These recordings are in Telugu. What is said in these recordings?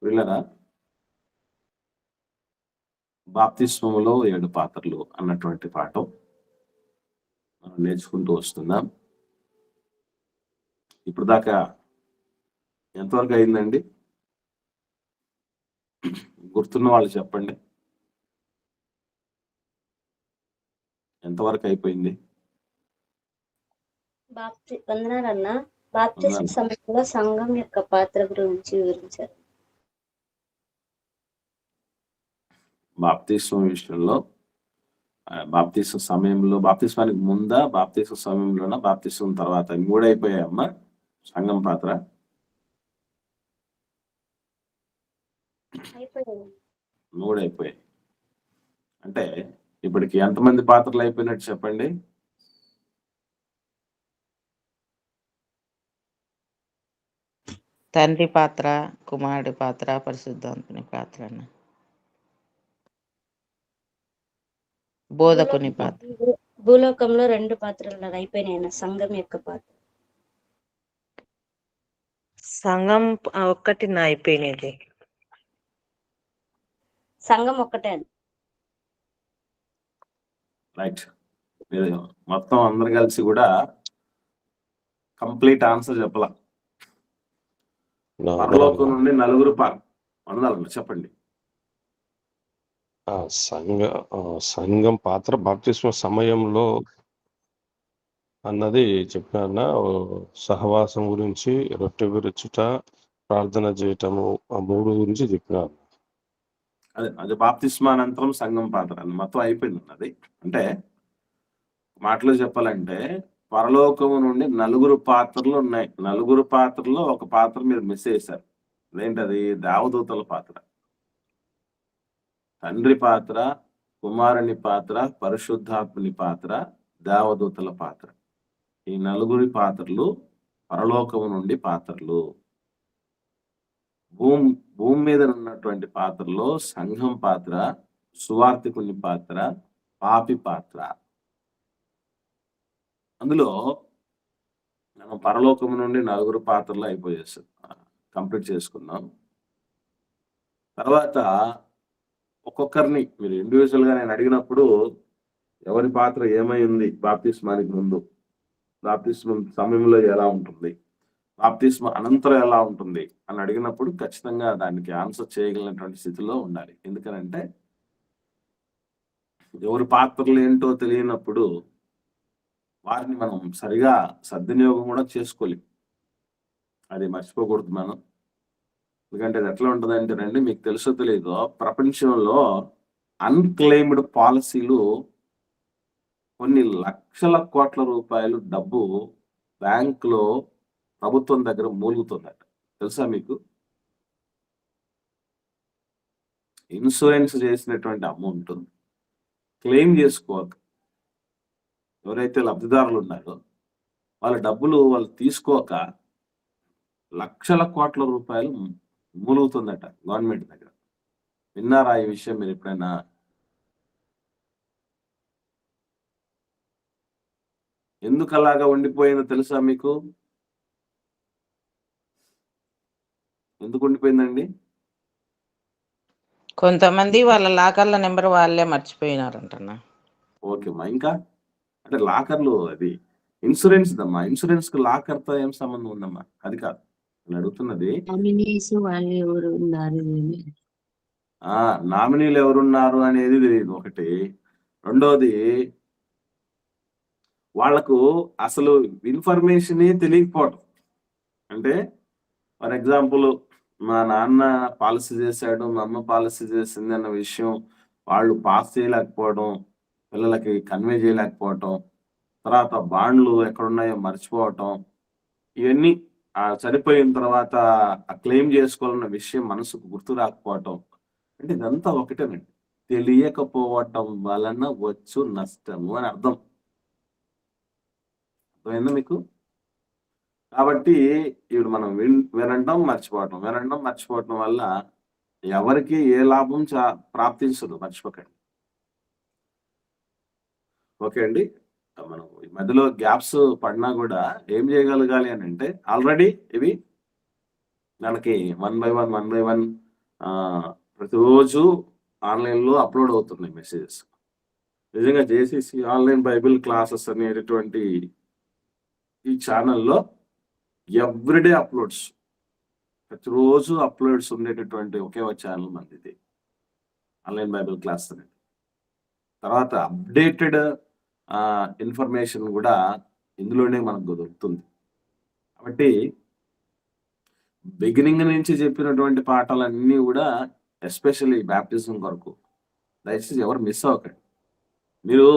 వీళ్ళరా బాప్తిస్మములో 7 పాత్రలు అన్నటువంటి పాఠం మనం నేర్చుకుంటూ వస్తున్నాం. ఇప్పుడు దాకా ఎంతవరకు అయిందండి? గుర్తున్న వాళ్ళు చెప్పండి. ఎంతవరకు అయిపోయింది? వందనాలన్నా. బాప్తిస్మ సమయంలో సంఘం యొక్క పాత్ర గురించి వివరించారు. బాప్తిస్మ విషయంలో బాప్తిస్మ సమయంలో, బాప్తిస్మానికి ముందా, బాప్తిస్మ సమయంలోనా, బాప్తిస్మ తర్వాత 3 అయిపోయాయమ్మా సంఘం పాత్ర? 3 అయిపోయాయి. అంటే ఇప్పటికి ఎంతమంది పాత్రలు అయిపోయినట్టు చెప్పండి? తండ్రి పాత్ర, కుమారుడి పాత్ర, పరిశుద్ధాత్ముని పాత్ర, బోధకుని పాత్ర. భూలోకంలో 2 పాత్రలు అయిపోయినాయి సంఘం యొక్క పాత్ర. సంఘం ఒక్కటి అయిపోయినది. సంఘం ఒక్కటే. రైట్. మీరు మొత్తం అందరు కలిసి కూడా కంప్లీట్ ఆన్సర్ చెప్పాల. పరలోకం నుండి 4 వందనాలు చెప్పండి. సంఘం పాత్ర బాప్తిస్మ సమయంలో అన్నది చెప్పిన సహవాసం గురించి, రొట్టె విరుచుట, ప్రార్థన చేయటము, ఆ 3 గురించి చెప్పినాను. అది బాప్తిస్మానంతరం సంఘం పాత్ర అని మొత్తం అయిపోయింది. అది అంటే మాటలో చెప్పాలంటే పరలోకము నుండి 4 పాత్రలు ఉన్నాయి. 4 పాత్రలో ఒక పాత్ర మీరు మిస్ చేశారు. అదేంటది? దేవదూతల పాత్ర. తండ్రి పాత్ర, కుమారుని పాత్ర, పరిశుద్ధాత్ముని పాత్ర, దేవదూతల పాత్ర. ఈ 4 పాత్రలు పరలోకము నుండి పాత్రలు. భూమి మీద ఉన్నటువంటి పాత్రలో సంఘం పాత్ర, సువార్థికుని పాత్ర, పాపి పాత్ర. అందులో మనం పరలోకము నుండి 4 పాత్రలు అయిపోయేసాం, కంప్లీట్ చేసుకున్నాం. తర్వాత ఒక్కొక్కరిని మీరు ఇండివిజువల్ గా నేను అడిగినప్పుడు ఎవరి పాత్ర ఏమై ఉంది బాప్తిస్మానికి ముందు, బాప్తిస్మం సమయంలో ఎలా ఉంటుంది, బాప్తిస్మ అనంతరం ఎలా ఉంటుంది అని అడిగినప్పుడు ఖచ్చితంగా దానికి ఆన్సర్ చేయగలిగినటువంటి స్థితిలో ఉండాలి. ఎందుకనంటే ఎవరి పాత్రలు ఏంటో తెలియనప్పుడు వారిని మనం సరిగా సద్వినియోగం కూడా చేసుకోలేం. అది మర్చిపోకూడదు మనం. ఎందుకంటే అది ఎట్లా ఉంటుంది అంటేనండి, మీకు తెలుసో తెలియదో ప్రపంచంలో అన్క్లెయిమ్డ్ పాలసీలు కొన్ని లక్షల కోట్ల రూపాయలు డబ్బు బ్యాంకులో ప్రభుత్వం దగ్గర మూలుగుతుందట. తెలుసా మీకు? ఇన్సూరెన్స్ చేసినటువంటి అమౌంట్ క్లెయిమ్ చేసుకోక ఎవరైతే లబ్ధిదారులు ఉన్నారో వాళ్ళ డబ్బులు వాళ్ళు తీసుకోక లక్షల కోట్ల రూపాయలు మూలుగుతుందట గవర్నమెంట్ దగ్గర. విన్నారా ఈ విషయం మీరు ఎప్పుడైనా? ఎందుకు అలాగా ఉండిపోయిందో తెలుసా మీకు? ఎందుకు ఉండిపోయిందండి? కొంతమంది వాళ్ళ లాకర్ల నెంబర్ వాళ్ళే మర్చిపోయినారంటన్నా. ఓకే అమ్మా. ఇంకా అంటే లాకర్లు, అది ఇన్సూరెన్స్ దమ్మా. ఇన్సూరెన్స్ కు లాకర్తో ఏం సంబంధం ఉందమ్మా? అది కాదు నేను అడుగుతున్నది. నామినీలు ఎవరున్నారు అనేది తెలియదు ఒకటి. రెండోది వాళ్లకు అసలు ఇన్ఫర్మేషన్ తెలియకపోవటం. అంటే ఫర్ ఎగ్జాంపుల్ మా నాన్న పాలసీ చేశాడు, మా అమ్మ పాలసీ చేసింది అన్న విషయం వాళ్ళు పాస్ చేయలేకపోవడం, పిల్లలకి కన్వే చేయలేకపోవటం, తర్వాత బాండ్లు ఎక్కడున్నాయో మర్చిపోవటం, ఇవన్నీ చనిపోయిన తర్వాత క్లెయిమ్ చేసుకోవాలన్న విషయం మనసుకు గుర్తు రాకపోవటం. అంటే ఇదంతా ఒకటేనండి, తెలియకపోవటం వలన వచ్చు నష్టము అని అర్థం. అర్థమైందా మీకు? కాబట్టి ఇప్పుడు మనం వినడం మర్చిపోవటం వల్ల ఎవరికి ఏ లాభం ప్రాప్తించదు. మర్చిపోకండి. ఓకే అండి. మనం ఈ మధ్యలో గ్యాప్స్ పడినా కూడా ఏం చేయగలగాలి అని అంటే, ఆల్రెడీ ఇవి మనకి 1 by 1 ప్రతిరోజు ఆన్లైన్లో అప్లోడ్ అవుతున్నాయి మెసేజెస్. నిజంగా జేసీసీ ఆన్లైన్ బైబిల్ క్లాసెస్ అనేటటువంటి ఈ ఛానల్లో ఎవ్రీడే అప్లోడ్స్, ప్రతిరోజు అప్లోడ్స్ ఉండేటటువంటి ఒకే ఒక ఛానల్ మనది ఆన్లైన్ బైబిల్ క్లాస్ అనేది. తర్వాత అప్డేటెడ్ ఇన్ఫర్మేషన్ కూడా ఇందులోనే మనకు దొరుకుతుంది. కాబట్టి బిగినింగ్ నుంచి చెప్పినటువంటి పాఠాలన్నీ కూడా ఎస్పెషల్లీ బ్యాప్టిజం కొరకు దయచేసి ఎవరు మిస్ అవ్వకండి. మీరు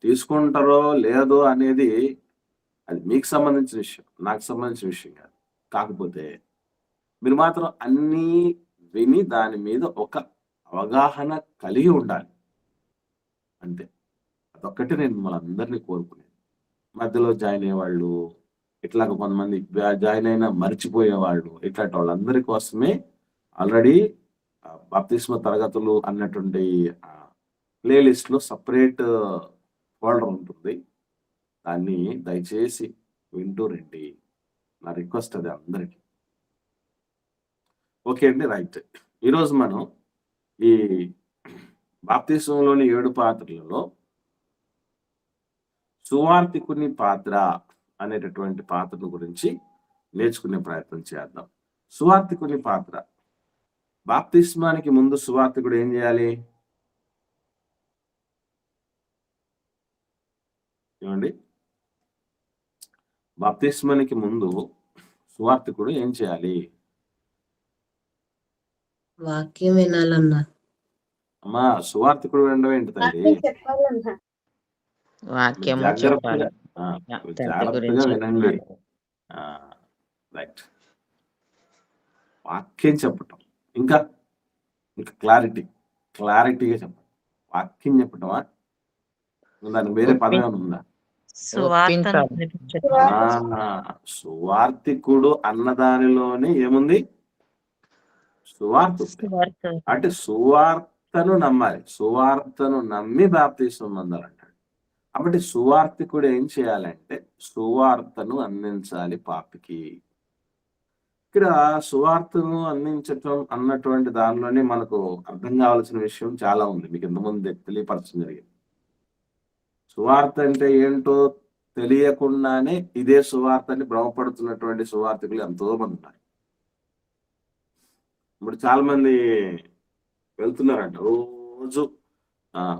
తీసుకుంటారో లేదో అనేది అది మీకు సంబంధించిన విషయం, నాకు సంబంధించిన విషయం కాదు. కాకపోతే మీరు మాత్రం అన్నీ విని దాని మీద ఒక అవగాహన కలిగి ఉండాలి అంతే. అదొక్కటి నేను మిమ్మల్ని అందరినీ కోరుకునేది. మధ్యలో జాయిన్ అయ్యేవాళ్ళు, ఇట్లాగ కొంతమంది జాయిన్ అయినా మర్చిపోయేవాళ్ళు, ఇట్లాంటి వాళ్ళందరి కోసమే ఆల్రెడీ బాప్తిస్మ తరగతులు అన్నటువంటి ప్లేలిస్ట్లో సపరేట్ ఫోల్డర్ ఉంటుంది. దాన్ని దయచేసి వింటూ రండి. నా రిక్వెస్ట్ అది అందరికీ. ఓకే అండి, రైట్. ఈరోజు మనం ఈ బాప్తిస్మంలోని 7 పాత్రలలో సువార్తికుని పాత్ర అనేటటువంటి పాత్రను గురించి నేర్చుకునే ప్రయత్నం చేద్దాం. సువార్తికుని పాత్ర. బాప్తిస్మానికి ముందు సువార్తికుడు ఏం చేయాలి? ఏమండి, బాప్తిస్మానికి ముందు సువార్తికుడు ఏం చేయాలి? వాక్యం వినాలన్నా. అమ్మా, సువార్తికుడు వినడం ఏంటి తల్లి? చెప్పాలన్నా. వాక్యం జాగ్రత్తగా చెప్పాలి. జాగ్రత్తగా వినండి. రైట్. వాక్యం చెప్పటం, ఇంకా ఇంకా క్లారిటీగా చెప్పటం. వాక్యం చెప్పటమా? దానికి వేరే పదం ఏమైనా ఉందా? సువార్తికుడు అన్నదానిలోనే ఏముంది? సువార్త. అంటే సువార్తను నమ్మాలి, సువార్తను నమ్మి బాప్తిస్మం పొందాలంటాడు. కాబట్టి సువార్తికుడు ఏం చేయాలంటే సువార్తను అందించాలి పాపికి. ఇక్కడ సువార్తను అందించటం అన్నటువంటి దానిలోనే మనకు అర్థం కావాల్సిన విషయం చాలా ఉంది. మీకు ఇంతకుముందు తెలియపరచడం జరిగింది. సువార్త అంటే ఏంటో తెలియకుండానే ఇదే సువార్తని భ్రమపడుతున్నటువంటి సువార్తికులు ఎంతో మంది ఉన్నారు. ఇప్పుడు చాలా మంది వెళ్తున్నారంట రోజు.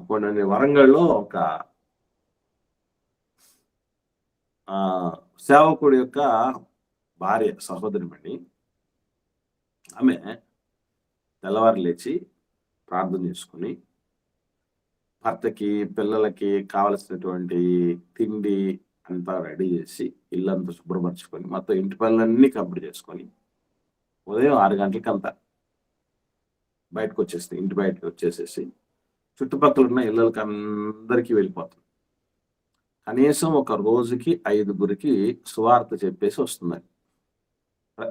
కొన్ని వరంగల్లో ఒక సేవకుడి యొక్క భార్య, సహోదరిమణి, ఆమె తెల్లవారు లేచి ప్రార్థన చేసుకుని భర్తకి పిల్లలకి కావలసినటువంటి తిండి అంతా రెడీ చేసి ఇల్లంతా శుభ్రపరచుకొని మొత్తం ఇంటి పనులన్నీ కంప్లీట్ చేసుకొని ఉదయం 6 గంటలకంతా బయటకు వచ్చేస్తుంది. ఇంటి బయటకు వచ్చేసేసి చుట్టుపక్కల ఉన్న ఇళ్ళకి అందరికీ వెళ్ళిపోతుంది. కనీసం ఒక రోజుకి 5గురికి సువార్త చెప్పేసి వస్తుంది.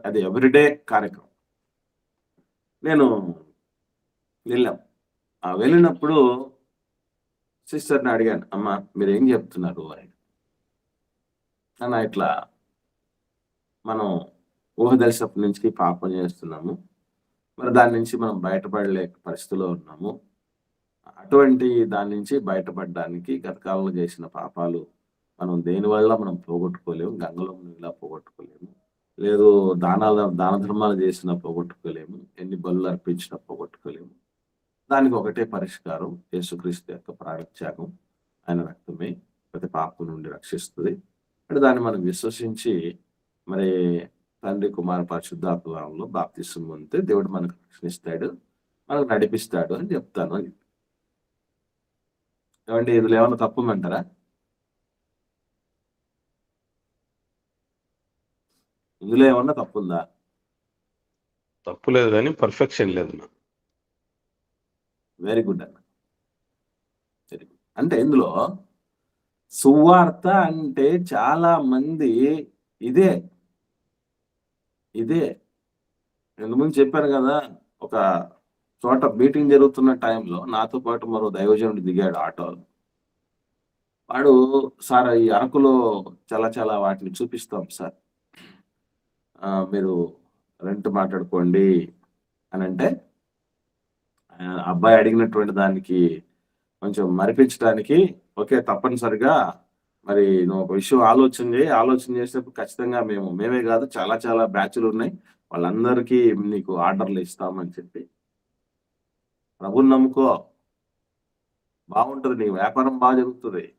అది ఎవ్రీడే కార్యక్రమం. నేను వెళ్ళినప్పుడు సిస్టర్ని అడిగాను, అమ్మ మీరు ఏం చెప్తున్నారు అని. అన్న ఇట్లా మనం ఊహదర్శనప్పటి నుంచి పాపం చేస్తున్నాము, మరి దాని నుంచి మనం బయటపడలేక పరిస్థితిలో ఉన్నాము. అటువంటి దాని నుంచి బయటపడడానికి గత కాలంలో చేసిన పాపాలు మనం దేనివల్ల మనం పోగొట్టుకోలేము. గంగలో ఇలా పోగొట్టుకోలేము, లేదు దాన ధర్మాలు చేసినా పోగొట్టుకోలేము, ఎన్ని బలులు అర్పించినా పోగొట్టుకోలేము. దానికి ఒకటే పరిష్కారం, యేసుక్రీస్తు యొక్క ప్రాణత్యాగం, ఆయన రక్తమే ప్రతి పాపం నుండి రక్షిస్తుంది. అంటే దాన్ని మనం విశ్వసించి మరి తండ్రి కుమార పరిశుద్ధాత్మలో బాప్తిస్మం పొందితే దేవుడు మనకు రక్షణిస్తాడు, మనకు నడిపిస్తాడు అని చెప్తాను అని. ఏమంటే ఇందులో ఏమన్నా తప్పుందంటారా? ఇందులో ఏమన్నా తప్పుందా? తప్పు లేదు, కానీ పర్ఫెక్షన్ లేదు. వెరీ గుడ్ అన్న, వెరీ గుడ్. అంటే ఇందులో సువార్త అంటే చాలా మంది ఇదే ముందు చెప్పాను కదా, ఒక చోట మీటింగ్ జరుగుతున్న టైంలో నాతో పాటు మరో దైవజనుడు దిగాడు ఆటోలో. వాడు, సార్ ఈ అరకులో చాలా వాటిని చూపిస్తాం సార్, మీరు రెంట్ మాట్లాడుకోండి అని అంటే, అబ్బాయి అడిగినటువంటి దానికి కొంచెం మరిపించడానికి ఓకే తప్పనిసరిగా మరి నువ్వు ఒక విషయం ఆలోచన చేసినప్పుడు ఖచ్చితంగా మేమే కాదు చాలా చాలా బ్యాచ్లు ఉన్నాయి వాళ్ళందరికీ నీకు ఆర్డర్లు ఇస్తామని చెప్పి ప్రభుని నమ్ముకో బాగుంటుంది నీ వ్యాపారం బాగా జరుగుతుంది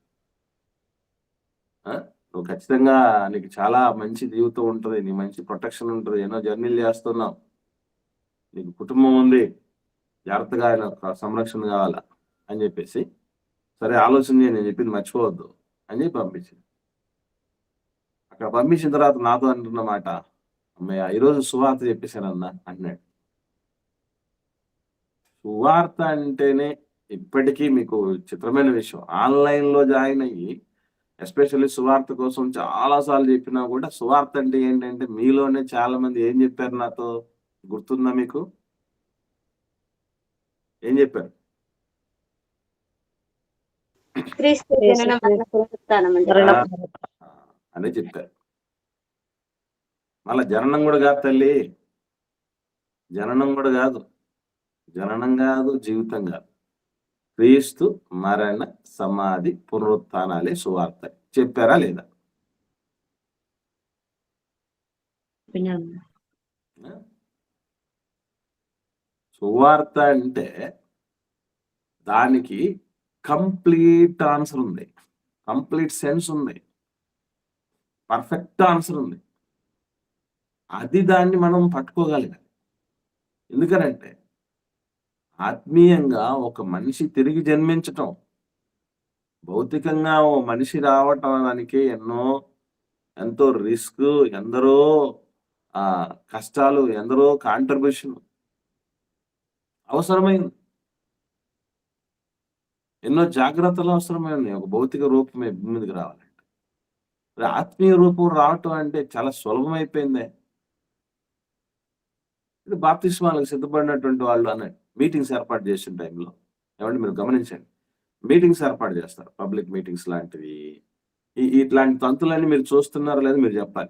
నువ్వు ఖచ్చితంగా నీకు చాలా మంచి జీవితం ఉంటుంది నీ మంచి ప్రొటెక్షన్ ఉంటుంది ఎన్నో జర్నీలు చేస్తున్నావు నీకు కుటుంబం ఉంది జాగ్రత్తగా ఆయన సంరక్షణ కావాలా అని చెప్పేసి సరే ఆలోచన చేయి నేను చెప్పింది మర్చిపోవద్దు అని చెప్పి పంపించింది అక్కడ పంపించిన తర్వాత నాతో అంటున్న మాట అమ్మయ్య ఈరోజు సువార్త చెప్పేశానన్నా అన్నాడు. సువార్త అంటేనే ఇప్పటికీ మీకు చిత్రమైన విషయం ఆన్లైన్లో జాయిన్ అయ్యి ఎస్పెషల్లీ సువార్త కోసం చాలా సార్లు చెప్పినా కూడా సువార్త అంటే ఏంటంటే మీలోనే చాలా మంది ఏం చెప్పారు నాతో గుర్తుందా మీకు ఏం చెప్పారు అనే చెప్పారు. మళ్ళా జననం కూడా కాదు తల్లి జననం కాదు జీవితం కాదు క్రీస్తు మరణ సమాధి పునరుత్థానాలే సువార్త చెప్పారా లేదా సువార్త అంటే దానికి కంప్లీట్ ఆన్సర్ ఉంది కంప్లీట్ సెన్స్ ఉంది పర్ఫెక్ట్ ఆన్సర్ ఉంది అది దాన్ని మనం పట్టుకోగలిగాం ఎందుకనంటే ఆత్మీయంగా ఒక మనిషి తిరిగి జన్మించటం భౌతికంగా ఓ మనిషి రావటానికి ఎంతో రిస్క్ ఎందరో కష్టాలు ఎందరో కాంట్రిబ్యూషన్ అవసరమైంది ఎన్నో జాగ్రత్తలు అవసరమైంది ఒక భౌతిక రూపమే మీదకి రావాలంటే ఆత్మీయ రూపం రావటం అంటే చాలా సులభమైపోయిందే ఇది బాప్తిస్మాలకు సిద్ధపడినటువంటి వాళ్ళు అన్నాడు మీటింగ్స్ ఏర్పాటు చేసిన టైంలో ఏమంటే మీరు గమనించండి మీటింగ్స్ ఏర్పాటు చేస్తారు పబ్లిక్ మీటింగ్స్ లాంటివి ఇట్లాంటి తంతులన్నీ మీరు చూస్తున్నారో లేదో మీరు చెప్పాలి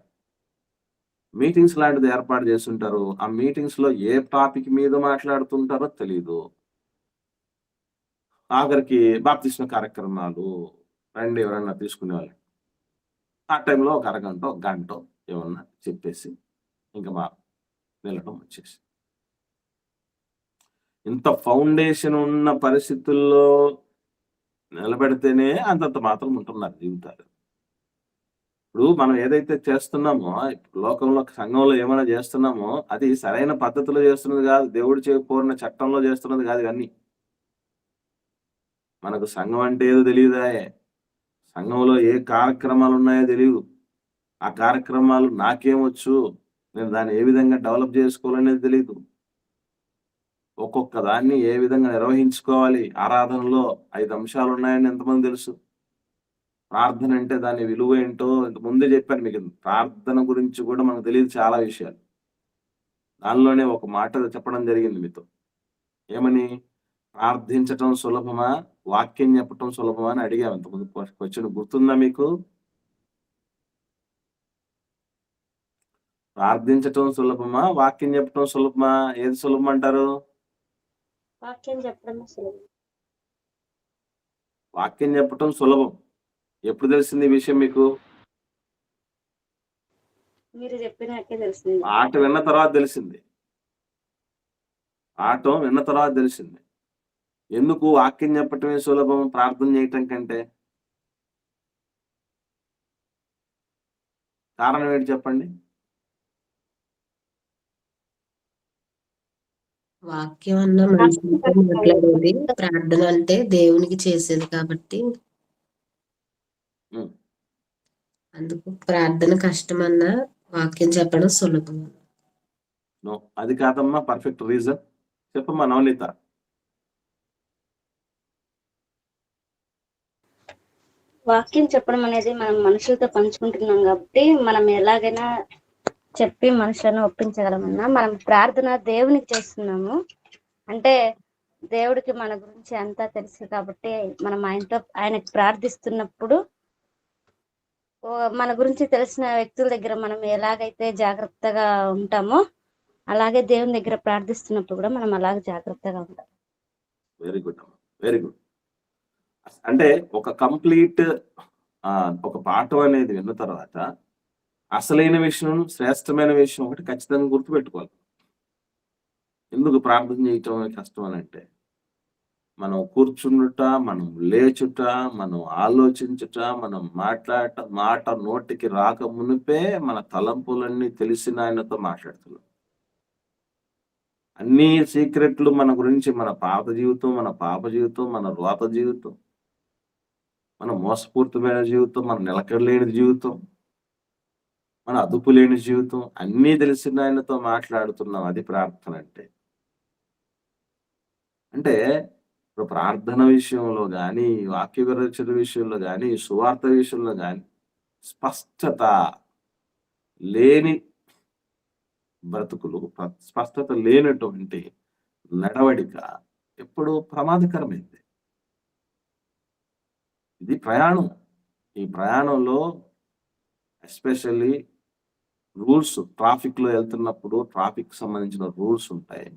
మీటింగ్స్ లాంటిది ఏర్పాటు చేస్తుంటారు ఆ మీటింగ్స్ లో ఏ టాపిక్ మీద మాట్లాడుతుంటారో తెలీదు ఆఖరికి బాప్తిస్మ కార్యక్రమాలు రండి ఎవరన్నా తీసుకునేవాళ్ళు ఆ టైంలో ఒక అరగంట ఒక గంట ఏమన్నా చెప్పేసి ఇంకా వెళ్ళడం వచ్చేసి ఇంత ఫౌండేషన్ ఉన్న పరిస్థితుల్లో నిలబెడితేనే అంతంత మాత్రం ఉంటున్నారు జీవితాలు. ఇప్పుడు మనం ఏదైతే చేస్తున్నామో లోకంలో సంఘంలో ఏమైనా చేస్తున్నామో అది సరైన పద్ధతిలో చేస్తున్నది కాదు దేవుడు చేయకపోయిన చట్టంలో చేస్తున్నది కాదు ఇవన్నీ మనకు సంఘం అంటే ఏదో తెలియదా సంఘంలో ఏ కార్యక్రమాలు ఉన్నాయో తెలియదు ఆ కార్యక్రమాలు నాకేమొచ్చు నేను దాన్ని ఏ విధంగా డెవలప్ చేసుకోవాలనేది తెలియదు ఒక్కొక్క దాన్ని ఏ విధంగా నిర్వహించుకోవాలి ఆరాధనలో 5 అంశాలు ఉన్నాయని ఎంతమంది తెలుసు ప్రార్థన అంటే దాని విలువ ఏంటో ముందే చెప్పాను మీకు ప్రార్థన గురించి కూడా మనకు తెలియదు చాలా విషయాలు దానిలోనే ఒక మాట చెప్పడం జరిగింది మీతో ఏమని ప్రార్థించటం సులభమా వాక్యం చెప్పటం సులభమా అని అడిగాం ఇంతకుముందు క్వశ్చన్ గుర్తుందా మీకు ప్రార్థించటం సులభమా వాక్యం చెప్పటం సులభమా ఏది సులభం అంటారు వాక్యం చెప్పడం సులభం వాక్యం చెప్పటం సులభం ఎప్పుడు తెలిసింది ఈ విషయం మీకు మీరు చెప్పినట్టే తెలిసింది పాట విన్న తర్వాత తెలిసింది పాఠం విన్న తర్వాత తెలిసింది ఎందుకు వాక్యం చెప్పటమే సులభం ప్రార్థన చేయటం కంటే కారణం ఏంటి చెప్పండి వాక్యం అన్న మనుషులతో మాట్లాడేది ప్రార్థన అంటే దేవునికి చేసేది కాబట్టి అందుకు ప్రార్థన కష్టమన్నా వాక్యం చెప్పడం సులభం అది కాదమ్మా పర్ఫెక్ట్ రీజన్ చెప్పమ్మా నవనీత వాక్యం చెప్పడం అనేది మనం మనుషులతో పంచుకుంటున్నాం కాబట్టి మనం ఎలాగైనా చెప్పి మనుషులను ఒప్పించగలమన్నా మనం ప్రార్థన దేవునికి చేస్తున్నాము అంటే దేవుడికి మన గురించి అంతా తెలుసు కాబట్టి మనం ఆయనకి ప్రార్థిస్తున్నప్పుడు మన గురించి తెలిసిన వ్యక్తుల దగ్గర మనం ఎలాగైతే జాగ్రత్తగా ఉంటామో అలాగే దేవుని దగ్గర ప్రార్థిస్తున్నప్పుడు కూడా మనం అలాగే జాగ్రత్తగా ఉంటాం వెరీ గుడ్ అమ్మా, వెరీ గుడ్. అంటే ఒక కంప్లీట్ ఒక పాఠం అనేది విన్న తర్వాత అసలైన విషయం, శ్రేష్టమైన విషయం ఒకటి ఖచ్చితంగా గుర్తుపెట్టుకోవాలి. ఎందుకు ప్రార్థన చేయటం కష్టం అని అంటే, మనం కూర్చుండుట, మనం లేచుట, మనం ఆలోచించుట, మనం మాట నోటికి రాక మునిపే మన తలంపులన్నీ తెలిసిన ఆయనతో మాట్లాడుతున్నాం. అన్ని సీక్రెట్లు మన గురించి, మన పాత జీవితం, మన పాప జీవితం, మన రోత జీవితం, మన మోసపూరితమైన జీవితం, మన నిలకడలేని జీవితం, మన అదుపు లేని జీవితం అన్నీ తెలిసిన ఆయనతో మాట్లాడుతున్నాం. అది ప్రార్థన అంటే. అంటే ఇప్పుడు ప్రార్థన విషయంలో గాని, వాక్య విరచన విషయంలో గాని, సువార్త విషయంలో గాని స్పష్టత లేని బ్రతుకులు, స్పష్టత లేనటువంటి నడవడిక ఎప్పుడు ప్రమాదకరమైంది. ఇది ప్రయాణం. ఈ ప్రయాణంలో ఎస్పెషల్లీ రూల్స్, ట్రాఫిక్ లో వెళ్తున్నప్పుడు ట్రాఫిక్ సంబంధించిన రూల్స్ ఉంటాయి.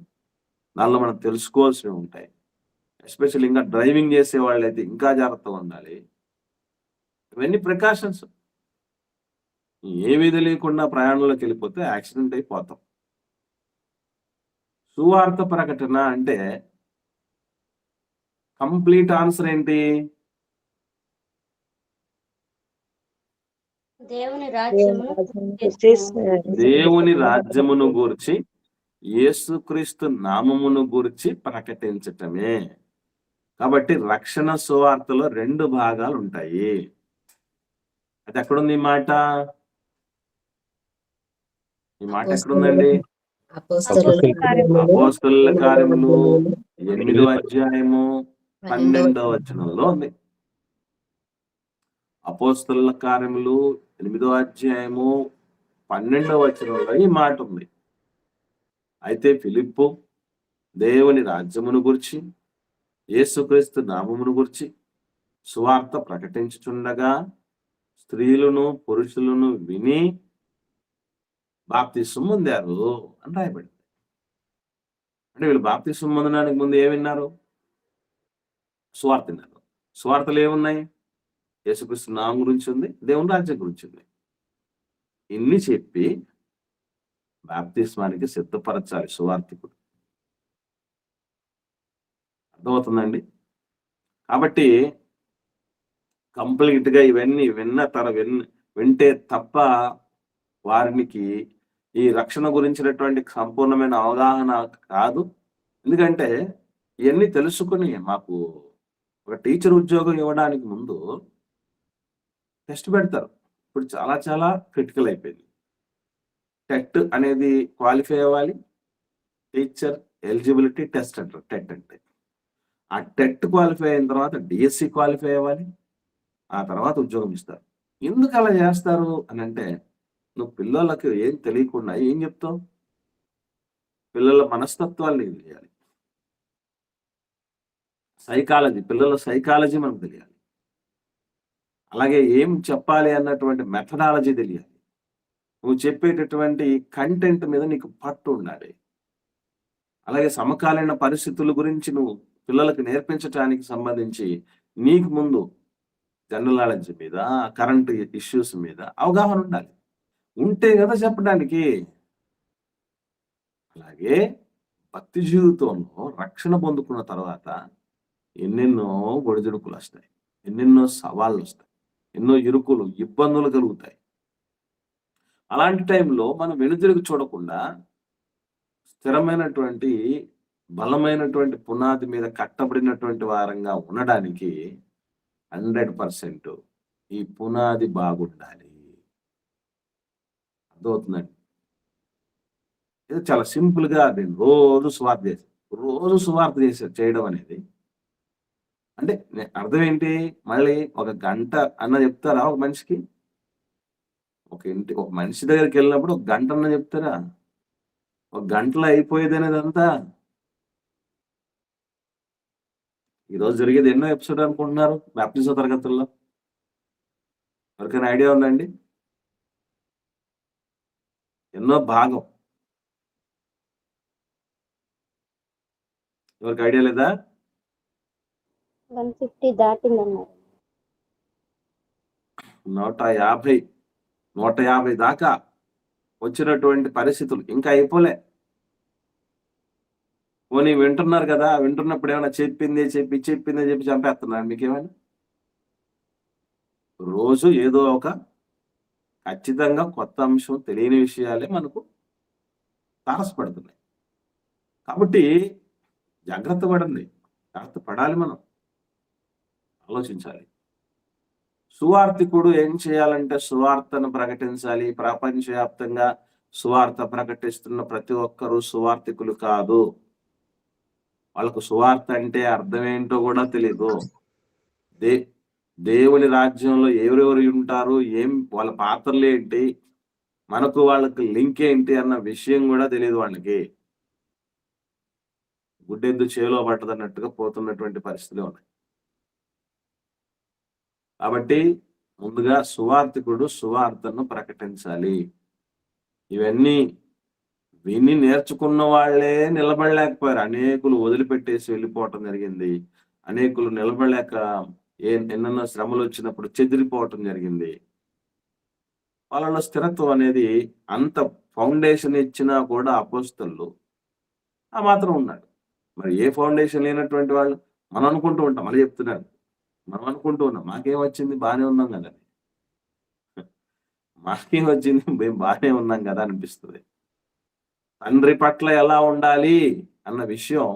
దానిలో మనం తెలుసుకోవాల్సినవి ఉంటాయి. ఎస్పెషల్లీ ఇంకా డ్రైవింగ్ చేసే వాళ్ళైతే ఇంకా జాగ్రత్తగా ఉండాలి. ఇవన్నీ ప్రికాషన్స్. ఏమీ తెలియకుండా ప్రయాణంలోకి వెళ్ళిపోతే యాక్సిడెంట్ అయిపోతాం. సువార్త ప్రకటన అంటే కంప్లీట్ ఆన్సర్ ఏంటి? దేవుని రాజ్యమును దేవుని రాజ్యమును గూర్చి, యేసుక్రీస్తు నామమును గూర్చి ప్రకటించటమే. కాబట్టి రక్షణ సువార్తలో 2 భాగాలు ఉంటాయి. అది ఎక్కడుంది ఈ మాట? ఈ మాట ఎక్కడుందండి? అపోస్తలుల కార్యములు 8వ అధ్యాయము 12వ వచనంలో ఉంది. అపోస్తలుల కార్యములు 8వ అధ్యాయము 12వ వచనంలో ఈ మాట ఉంది. అయితే ఫిలిప్పు దేవుని రాజ్యమును గురించి, యేసుక్రీస్తు నామమును గురించి సువార్త ప్రకటించుచుండగా స్త్రీలను పురుషులను విని బాప్తిస్మం పొందారు అని రాయబడింది. అంటే వీళ్ళు బాప్తిస్మం పొందడానికి ముందు ఏం విన్నారు? సువార్త విన్నారు. సువార్తలు ఏమున్నాయి? యేసుక్రీస్తు నామం గురించి ఉంది, దేవుని రాజ్యం గురించి ఉంది. ఇన్ని చెప్పి బాప్తిస్మానికి సిద్ధపరచాలి సువార్తికుడు. అర్థమవుతుందండి? కాబట్టి కంప్లీట్ గా ఇవన్నీ వింటే తప్ప వారికి ఈ రక్షణ గురించినటువంటి సంపూర్ణమైన అవగాహన కాదు. ఎందుకంటే ఇవన్నీ తెలుసుకుని, మాకు ఒక టీచర్ ఉద్యోగం ఇవ్వడానికి ముందు టెస్ట్ పెడతారు. ఇప్పుడు చాలా చాలా క్రిటికల్ అయిపోయింది. టెట్ అనేది క్వాలిఫై అవ్వాలి. టీచర్ ఎలిజిబిలిటీ టెస్ట్ అంటారు టెట్ అంటే. ఆ టెట్ క్వాలిఫై అయిన తర్వాత డిఎస్సి క్వాలిఫై అవ్వాలి. ఆ తర్వాత ఉద్యోగం ఇస్తారు. ఎందుకు అలా చేస్తారు అని అంటే, నువ్వు పిల్లలకు ఏం తెలియకుండా ఏం చెప్తావు? పిల్లల మనస్తత్వాలు నీకు తెలియాలి. సైకాలజీ, పిల్లల సైకాలజీ మనకు తెలియాలి. అలాగే ఏం చెప్పాలి అన్నటువంటి మెథడాలజీ తెలియాలి. నువ్వు చెప్పేటటువంటి కంటెంట్ మీద నీకు పట్టు ఉండాలి. అలాగే సమకాలీన పరిస్థితుల గురించి నువ్వు పిల్లలకు నేర్పించడానికి సంబంధించి నీకు ముందు జనరల్ నాలెడ్జ్ మీద, కరెంట్ ఇష్యూస్ మీద అవగాహన ఉండాలి. ఉంటే కదా చెప్పడానికి. అలాగే భక్తి జీవితంలో రక్షణ పొందుకున్న తర్వాత ఎన్నెన్నో ఒడిదుడుకులు వస్తాయి, ఎన్నెన్నో సవాళ్ళు వస్తాయి, ఎన్నో ఇరుకులు, ఇబ్బందులు కలుగుతాయి. అలాంటి టైంలో మనం వెనుతిరిగి చూడకుండా స్థిరమైనటువంటి, బలమైనటువంటి పునాది మీద కట్టబడినటువంటి వారంగా ఉండడానికి 100% ఈ పునాది బాగుండాలి. అర్థమవుతుందండి? ఇది చాలా సింపుల్ గా నేను రోజు సువార్త చేయడం అనేది అంటే అర్థం ఏంటి? మళ్ళీ ఒక గంట అన్న చెప్తారా ఒక మనిషికి? ఒక మనిషి దగ్గరికి వెళ్ళినప్పుడు ఒక గంట అన్న చెప్తారా? ఒక గంటలో అయిపోయేది అనేది అంతా. ఈరోజు జరిగేది ఎన్నో ఎపిసోడ్ అనుకుంటున్నారు బాప్టిజం తరగతుల్లో? ఎవరికైనా ఐడియా ఉందండి? ఎన్నో భాగం. ఎవరికి ఐడియా లేదా? 150 దాటిందన్నారు. 150 దాకా వచ్చినటువంటి పరిస్థితులు ఇంకా అయిపోలే. పోనీ వింటున్నారు కదా, వింటున్నప్పుడు ఏమైనా చెప్పింది చెప్పి చంపేస్తున్నారు మీకేమైనా? రోజు ఏదో ఒక ఖచ్చితంగా కొత్త అంశం, తెలియని విషయాలే మనకు తారసపడుతున్నాయి. కాబట్టి జాగ్రత్త పడండి, జాగ్రత్త పడాలి, మనం ఆలోచించాలి. సువార్థికుడు ఏం చేయాలంటే సువార్తను ప్రకటించాలి. ప్రపంచవ్యాప్తంగా సువార్త ప్రకటిస్తున్న ప్రతి ఒక్కరూ సువార్థికులు కాదు. వాళ్ళకు సువార్త అంటే అర్థం ఏంటో కూడా తెలీదు. దేవుని రాజ్యంలో ఎవరెవరు ఉంటారు, ఏం వాళ్ళ పాత్రలు ఏంటి, మనకు వాళ్ళకి లింక్ ఏంటి అన్న విషయం కూడా తెలియదు వాళ్ళకి. గుడ్డెద్దు చేలో పట్టదన్నట్టుగా పోతున్నటువంటి పరిస్థితులు ఉన్నాయి. కాబట్టి ముందుగా సువార్థికుడు సువార్తను ప్రకటించాలి. ఇవన్నీ విని నేర్చుకున్న వాళ్ళే నిలబడలేకపోయారు. అనేకులు వదిలిపెట్టేసి వెళ్ళిపోవటం జరిగింది. అనేకులు నిలబడలేక ఎన్నెన్నో శ్రమలు వచ్చినప్పుడు చెదిరిపోవటం జరిగింది. వాళ్ళలో స్థిరత్వం అనేది, అంత ఫౌండేషన్ ఇచ్చినా కూడా అపోస్తలు ఆ మాత్రం ఉన్నాడు. మరి ఏ ఫౌండేషన్ లేనటువంటి వాళ్ళు మనం అనుకుంటూ ఉంటాం, మళ్ళీ చెప్తున్నాను, మనం అనుకుంటూ ఉన్నాం మాకేం వచ్చింది, బాగానే ఉన్నాం కదా, మాకేం వచ్చింది, మేము బాగానే ఉన్నాం కదా అనిపిస్తుంది. తండ్రి పట్ల ఎలా ఉండాలి అన్న విషయం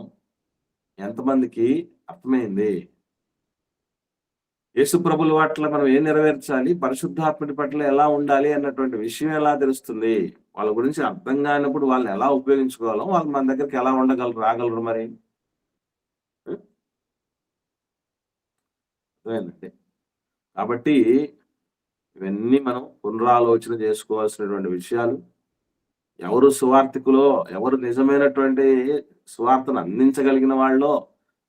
ఎంతమందికి అర్థమైంది? యేసు ప్రభుల పట్ల మనం ఏం నెరవేర్చాలి, పరిశుద్ధాత్ముడి పట్ల ఎలా ఉండాలి అన్నటువంటి విషయం ఎలా తెలుస్తుంది? వాళ్ళ గురించి అర్థం కానప్పుడు వాళ్ళని ఎలా ఉపయోగించుకోవాలో, వాళ్ళు మన దగ్గరికి ఎలా రాగలరు మరి? అర్థమైందండి. కాబట్టి ఇవన్నీ మనం పునరాలోచన చేసుకోవాల్సినటువంటి విషయాలు. ఎవరు సువార్థికులో, ఎవరు నిజమైనటువంటి సువార్తను అందించగలిగిన వాళ్ళో,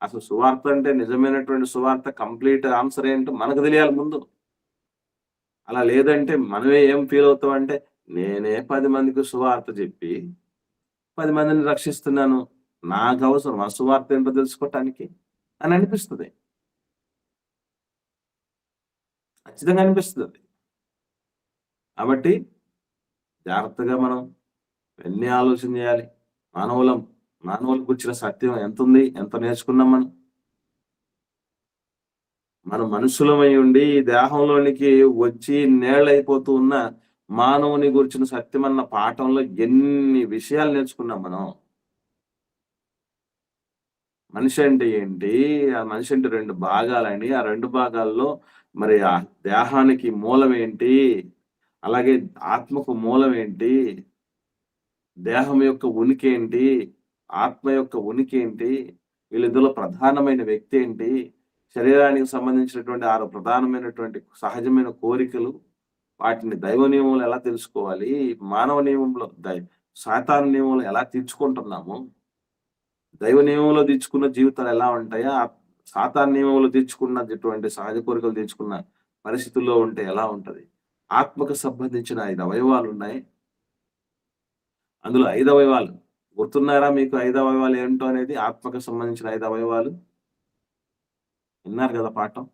అసలు సువార్త అంటే నిజమైనటువంటి సువార్త కంప్లీట్ ఆన్సర్ ఏంటో మనకు తెలియాలి ముందు. అలా లేదంటే మనమే ఏం ఫీల్ అవుతామంటే, నేనే 10 మందికి సువార్త చెప్పి 10 మందిని రక్షిస్తున్నాను, నాకు అవసరం ఆ సువార్త ఏంటో తెలుసుకోవటానికి అని అనిపిస్తుంది. ఖచ్చితంగా అనిపిస్తుంది. కాబట్టి జాగ్రత్తగా మనం ఎన్ని ఆలోచన చేయాలి. మానవుల గురించిన సత్యం ఎంత ఉంది, ఎంత నేర్చుకున్నాం మనం మనుషులమై ఉండి ఈ దేహంలోనికి వచ్చి నేళ్ళైపోతూ ఉన్న మానవుని గురించిన సత్యం అన్న పాఠంలో ఎన్ని విషయాలు నేర్చుకున్నాం మనం. మనిషి అంటే ఏంటి, ఆ మనిషి అంటే 2 భాగాలని, ఆ 2 భాగాల్లో మరి ఆ దేహానికి మూలం ఏంటి, అలాగే ఆత్మకు మూలం ఏంటి, దేహం యొక్క ఉనికి ఏంటి, ఆత్మ యొక్క ఉనికి ఏంటి, వీళ్ళిద్దరిలో ప్రధానమైన వ్యక్తి ఏంటి, శరీరానికి సంబంధించినటువంటి 6 ప్రధానమైనటువంటి సహజమైన కోరికలు, వాటిని దైవ నియమంలో ఎలా తెలుసుకోవాలి, మానవ నియమంలో సాతాను నియమంలో ఎలా తీర్చుకుంటున్నాము, దైవ నియమంలో తీర్చుకున్న జీవితాలు ఎలా ఉంటాయో, సాతాను నియమంలో తీర్చుకున్నటువంటి సహజ కోరికలు తీర్చుకున్న పరిస్థితుల్లో ఉంటే ఎలా ఉంటది. ఆత్మకు సంబంధించిన 5 అవయవాలు ఉన్నాయి. అందులో 5 అవయవాలు గుర్తున్నారా మీకు? 5 అవయవాలు ఏంటో అనేది, ఆత్మకు సంబంధించిన 5 అవయవాలు విన్నారు కదా పాఠం.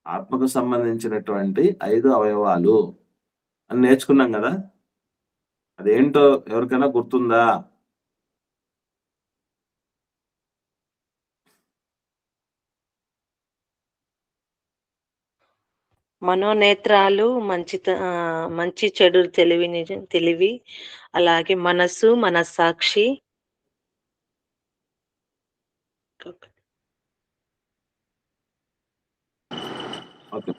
ఆత్మకు సంబంధించినటువంటి 5 అవయవాలు అని నేర్చుకున్నాం కదా. అదేంటో ఎవరికైనా గుర్తుందా? మనోనేత్రాలు, మంచి చెడు తెలివి, అలాగే మనస్సు, మనస్సాక్షి, ఓకే,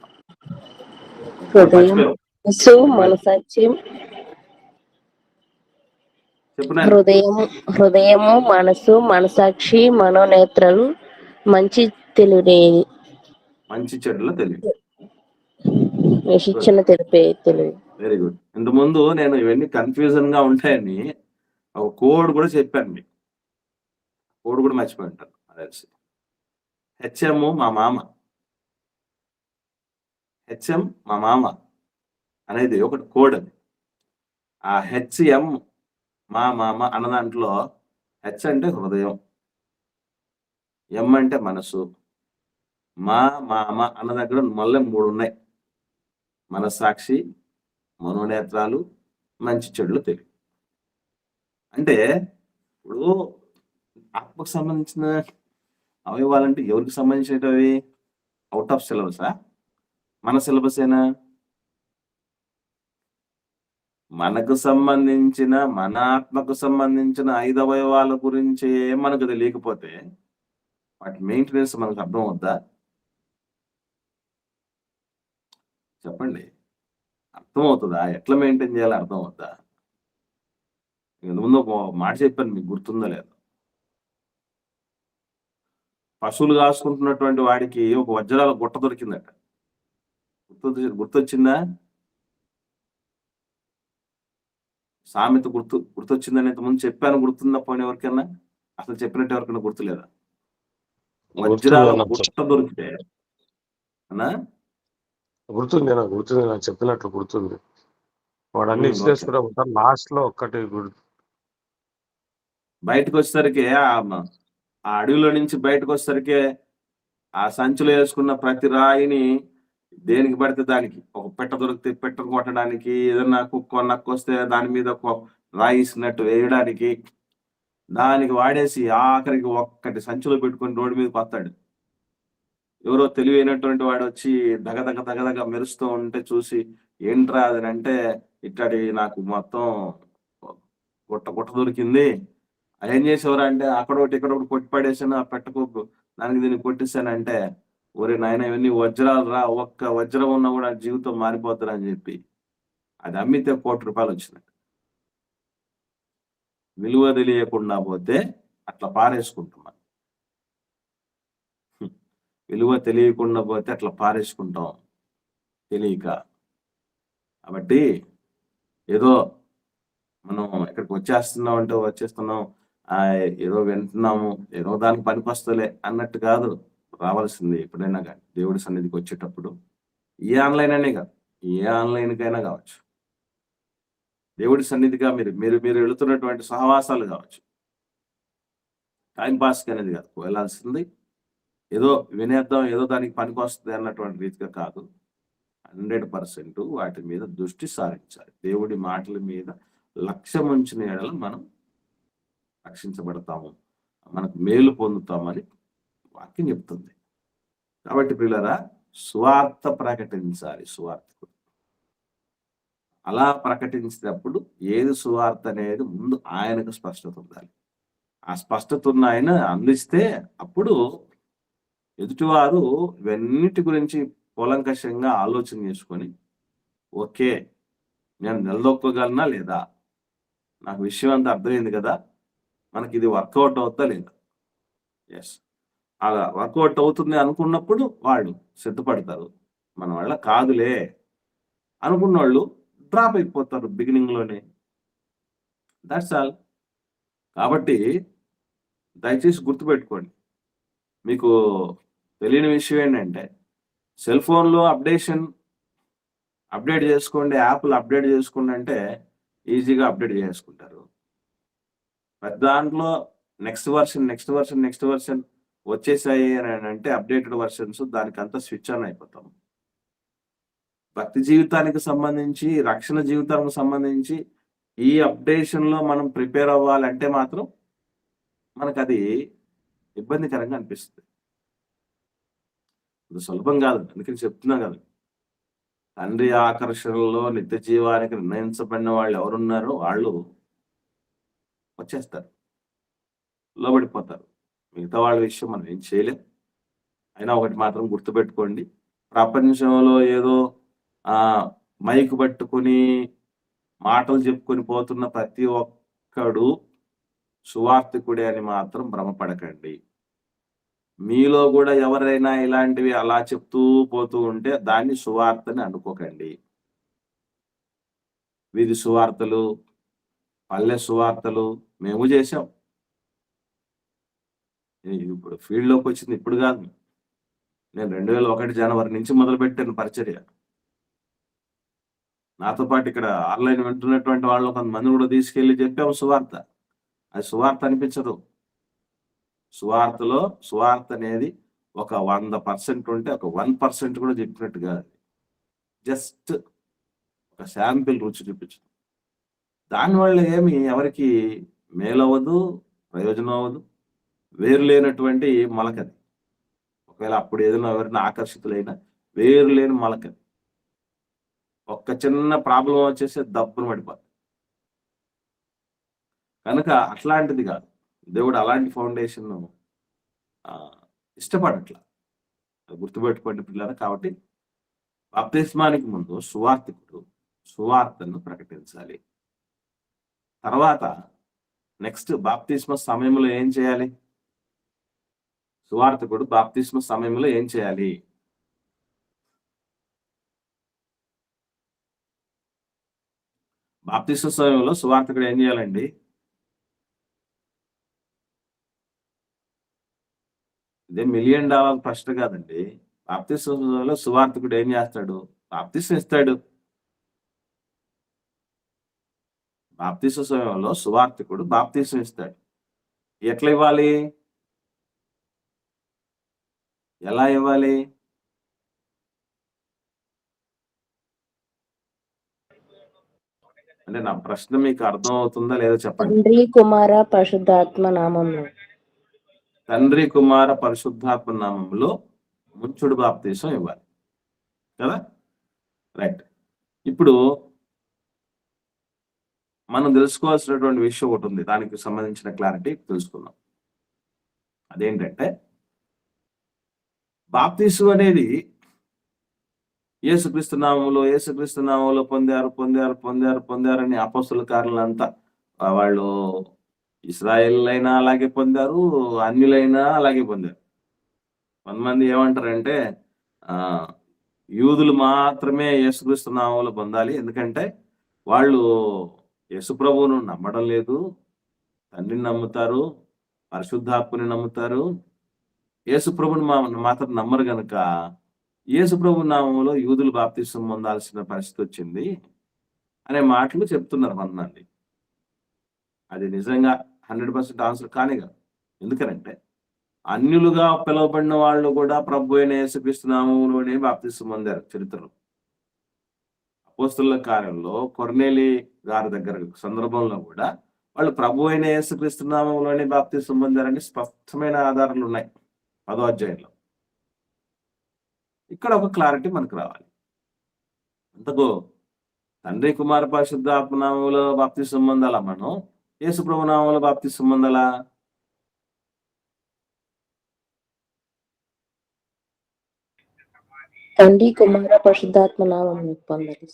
హృదయం, మనస్సు, మనసాక్షి, హృదయము, మనస్సు, మనసాక్షి, మనోనేత్రాలు, మంచి తెలివి, మంచి చెడుల తెలివి, శిక్షణ తెలిపే తెలివి. Very good. ఇంతకుముందు నేను ఇవన్నీ కన్ఫ్యూజన్ గా ఉంటాయని ఒక కోడ్ కూడా చెప్పాను మీకు. కోడ్ కూడా మర్చిపోయి ఉంటాను తెలిసి. హెచ్ఎం మా మామ, హెచ్ఎం మా మామ అనేది ఒకటి కోడ్. అది ఆ హెచ్ఎం మా మామ అన్న దాంట్లో హెచ్ అంటే హృదయం, ఎం అంటే మనసు, మా మామ అన్న దగ్గర మళ్ళీ 3 ఉన్నాయి. మనస్సాక్షి, మనోనేత్రాలు, మంచి చెడులు తెలివి. అంటే ఇప్పుడు ఆత్మకు సంబంధించిన అవయవాలంటే ఎవరికి సంబంధించినవి? అవుట్ ఆఫ్ సిలబసా? మన సిలబసేనా? మనకు సంబంధించిన మన ఆత్మకు సంబంధించిన 5 అవయవాల గురించే మనకు తెలియకపోతే వాటి మెయింటెనెన్స్ మనకు అర్థం అవుద్దా? చెప్పండి. అర్థం అవుతుందా? ఎట్లా మెయింటైన్ చేయాలో అర్థం అవుద్దా? ముందు ఒక మాట చెప్పాను, మీకు గుర్తుందో లేదో. పశువులు కాసుకుంటున్నటువంటి వాడికి ఒక వజ్రాల గుట్ట దొరికిందట. గుర్తొచ్చిందా? సామెత గుర్తొచ్చిందని ఇంతకుముందు చెప్పాను, గుర్తుందా పోనీ ఎవరికైనా? అసలు చెప్పినట్టు ఎవరికైనా గుర్తులేదా? వజ్రాల గుట్ట దొరికితే అన్నా గుర్తుంది, నాకు గుర్తుంది, నాకు చెప్పినట్లు గుర్తుంది. వాడు అన్ని ఇచ్చేసుకురా ఉంటారు, లాస్ట్ లో ఒక్కటి బయటకు వచ్చేసరికి ఆ అడవిలో నుంచి బయటకు వచ్చేసరికి ఆ సంచిలో వేసుకున్న ప్రతి రాయిని దేనికి పడితే దానికి, ఒక పెట్ట దొరికితే పెట్టను కొట్టడానికి, ఏదన్నా కుక్క నక్కొస్తే దాని మీద ఒక రాయి ఇసినట్టు వేయడానికి, దానికి వాడేసి ఆఖరికి ఒక్కటి సంచిలో పెట్టుకొని రోడ్డు మీదకి వస్తాడు. ఎవరో తెలివైనటువంటి వాడు వచ్చి దగదగ దగదగ మెరుస్తూ ఉంటే చూసి, ఏంట్రా అది అంటే, ఇట్లాంటి నాకు మొత్తం గుట్ట దొరికింది, ఏం చేసేవారు అంటే అక్కడ ఒకటి ఇక్కడ ఒకటి కొట్టి పడేసాను, ఆ పెట్టకు దానికి దీన్ని కొట్టేశానంటే, ఒరే నాయన ఇవన్నీ వజ్రాలు రా, ఒక్క వజ్రం ఉన్నా కూడా జీవితం మారిపోతారు అని చెప్పి అది అమ్మితే ₹1,00,00,000 వచ్చింది. విలువ తెలియకుండా పోతే అట్లా పారేసుకుంటున్నాం. విలువ తెలియకుండా పోతే అట్లా పారేసుకుంటాం తెలియక. కాబట్టి ఏదో మనం ఇక్కడికి వచ్చేస్తున్నాం అంటే వచ్చేస్తున్నాం, ఏదో వింటున్నాము, ఏదో దానికి పనికొస్తలే అన్నట్టు కాదు రావాల్సింది. ఎప్పుడైనా కానీ దేవుడి సన్నిధికి వచ్చేటప్పుడు ఏ ఆన్లైన్ అనే కాదు, ఏ ఆన్లైన్కైనా కావచ్చు, దేవుడి సన్నిధిగా మీరు మీరు మీరు వెళుతున్నటువంటి సహవాసాలు కావచ్చు, టైంపాస్కి అనేది కాదు వెళ్ళాల్సింది. ఏదో వినేద్దాం, ఏదో దానికి పనికొస్తుంది అన్నటువంటి రీతిగా కాదు. 100% వాటి మీద దృష్టి సారించాలి. దేవుడి మాటల మీద లక్ష్యం ఉంచిన ఎడల మనం రక్షించబడతాము, మనకు మేలు పొందుతామని వాక్యం చెప్తుంది. కాబట్టి ప్రియులారా, సువార్త ప్రకటించాలి. సువార్తకుడు అలా ప్రకటించినప్పుడు ఏది సువార్త అనేది ముందు ఆయనకు స్పష్టత ఉండాలి. ఆ స్పష్టత ఉన్న ఆయన అందిస్తే అప్పుడు ఎదుటివారు ఇవన్నిటి గురించి కూలంకషంగా ఆలోచన చేసుకొని, ఓకే నేను నిలదొక్కగలనా లేదా, నాకు విషయం అంతా అర్థమైంది కదా, మనకి ఇది వర్కౌట్ అవుతా లేదా, ఎస్ అలా వర్కౌట్ అవుతుంది అనుకున్నప్పుడు వాళ్ళు సిద్ధపడతారు. మన వల్ల కాదులే అనుకున్న వాళ్ళు డ్రాప్ అయిపోతారు బిగినింగ్లోనే. That's all. కాబట్టి దయచేసి గుర్తుపెట్టుకోండి, మీకు తెలియని విషయం ఏంటంటే సెల్ ఫోన్లో అప్డేట్ చేసుకోండి, యాప్లు అప్డేట్ చేసుకోండి అంటే ఈజీగా అప్డేట్ చేసుకుంటారు. ప్రతి దాంట్లో నెక్స్ట్ వర్షన్ వచ్చేసాయి అని అంటే అప్డేటెడ్ వర్షన్స్, దానికంతా స్విచ్ ఆన్ అయిపోతాం. భక్తి జీవితానికి సంబంధించి, రక్షణ జీవితానికి సంబంధించి ఈ అప్డేషన్లో మనం ప్రిపేర్ అవ్వాలంటే మాత్రం మనకు అది ఇబ్బందికరంగా అనిపిస్తుంది. ఇది సులభం కాదు, అందుకని చెప్తున్నా కదా, తండ్రి ఆకర్షణలో నిత్య జీవానికి నిర్ణయించబడిన వాళ్ళు ఎవరున్నారో వాళ్ళు వచ్చేస్తారు, లోబడిపోతారు. మిగతా వాళ్ళ విషయం మనం ఏం చేయలేం. అయినా ఒకటి మాత్రం గుర్తుపెట్టుకోండి, ప్రపంచంలో ఏదో మైకు పట్టుకుని మాటలు చెప్పుకొని పోతున్న ప్రతి ఒక్కడు సువార్తికుడే అని మాత్రం భ్రమపడకండి. మీలో కూడా ఎవరైనా ఇలాంటివి అలా చెప్తూ పోతూ ఉంటే దాన్ని సువార్తని అనుకోకండి. వీధి సువార్తలు, పల్లె సువార్తలు మేము చేసాం. ఇప్పుడు ఫీల్డ్లోకి వచ్చింది ఇప్పుడు కాదు, నేను 2001 జనవరి నుంచి మొదలుపెట్టాను పరిచర్య. నాతో పాటు ఇక్కడ ఆన్లైన్ వింటున్నటువంటి వాళ్ళు కొంతమంది కూడా తీసుకెళ్లి చెప్పాము సువార్త. అది సువార్త అనిపించదు. సువార్తలో సువార్త అనేది ఒక 100% ఉంటే ఒక 1% కూడా చెప్పినట్టు కాదు. జస్ట్ ఒక శాంపిల్ రుచి చూపించడం. దానివల్ల ఏమి ఎవరికి మేలవ్వదు, ప్రయోజనం అవ్వదు. వేరు లేనటువంటి మొలకది. ఒకవేళ అప్పుడు ఏదైనా ఎవరైనా ఆకర్షితులైనా వేరు లేని మొలకది. ఒక్క చిన్న ప్రాబ్లం వచ్చేసి దప్పున పడిపోతుంది. కనుక అట్లాంటిది కాదు. దేవుడు అలాంటి ఫౌండేషన్ ఇష్టపడట్లా. గుర్తుపెట్టుకోండి పిల్లలు. కాబట్టి బాప్తిస్మానికి ముందు సువార్తికుడు సువార్తను ప్రకటించాలి. తర్వాత నెక్స్ట్ బాప్తిస్మ సమయంలో ఏం చేయాలి? సువార్తికుడు బాప్తిస్మ సమయంలో ఏం చేయాలి? బాప్తిస్మ సమయంలో సువార్తికుడు ఏం చేయాలండి? ఇదే $1 మిలియన్ ప్రశ్న కాదండి. బాప్తిస్మ సమయంలో సువార్తికుడు ఏం చేస్తాడు? బాప్తిస్మ ఇస్తాడు. బాప్తిస్మ సమయంలో సువార్తికుడు బాప్తిస్మ ఇస్తాడు. ఎట్లా ఇవ్వాలి? ఎలా ఇవ్వాలి? అంటే నా ప్రశ్న మీకు అర్థం అవుతుందా లేదా చెప్పండి. తండ్రి కుమార పరిశుద్ధాత్మ నామంలో. తండ్రి కుమార పరిశుద్ధాత్మ నామంలో ముంచుడు బాప్తిసం ఇవ్వాలి కదా. రైట్. ఇప్పుడు మనం తెలుసుకోవాల్సినటువంటి విషయం ఒకటి ఉంది. దానికి సంబంధించిన క్లారిటీ తెలుసుకుందాం. అదేంటంటే బాప్తిసం అనేది యేసుక్రీస్తు నామములో పొందారని అపోస్తలుల కార్యాలంతా వాళ్ళు ఇశ్రాయేలీయులైనా అలాగే పొందారు, అన్యులైనా అలాగే పొందారు. కొంతమంది ఏమంటారంటే యూదులు మాత్రమే యేసుక్రీస్తు నామములో పొందాలి, ఎందుకంటే వాళ్ళు యేసుప్రభువును నమ్మడం లేదు, తండ్రిని నమ్ముతారు, పరిశుద్ధాత్మని నమ్ముతారు, యేసుప్రభుని మాత్రం నమ్మరు గనుక యేసుప్రభు నామంలో యూదులు బాప్తిసం పొందాల్సిన పరిస్థితి వచ్చింది అనే మాటలు చెప్తున్నారు కొంతమంది. అది నిజంగా 100% ఆన్సర్ కానే కాదు. ఎందుకనంటే అన్యులుగా పిలువబడిన వాళ్ళు కూడా ప్రభు అయిన యేసుక్రీస్తు నామములోనే బాప్తిసం పొందారు చరిత్రలో. అపోస్తలుల కార్యంలో కొర్నేలి గారి దగ్గర సందర్భంలో కూడా వాళ్ళు ప్రభు అయిన యేసుక్రీస్తు నామములోనే బాప్తిసం పొందారని స్పష్టమైన ఆధారాలు ఉన్నాయి 10వ అధ్యాయంలో. ఇక్కడ ఒక క్లారిటీ మనకు రావాలి. అంతకు తండ్రి కుమార పరిశుద్ధాత్మ నామములో బాప్తిసం పొందాలా, మనం యేసు ప్రభు నామములో బాప్తిసం పొందాలా? తండ్రి కుమార పరిశుద్ధాత్మ నామంలో పొందాలి.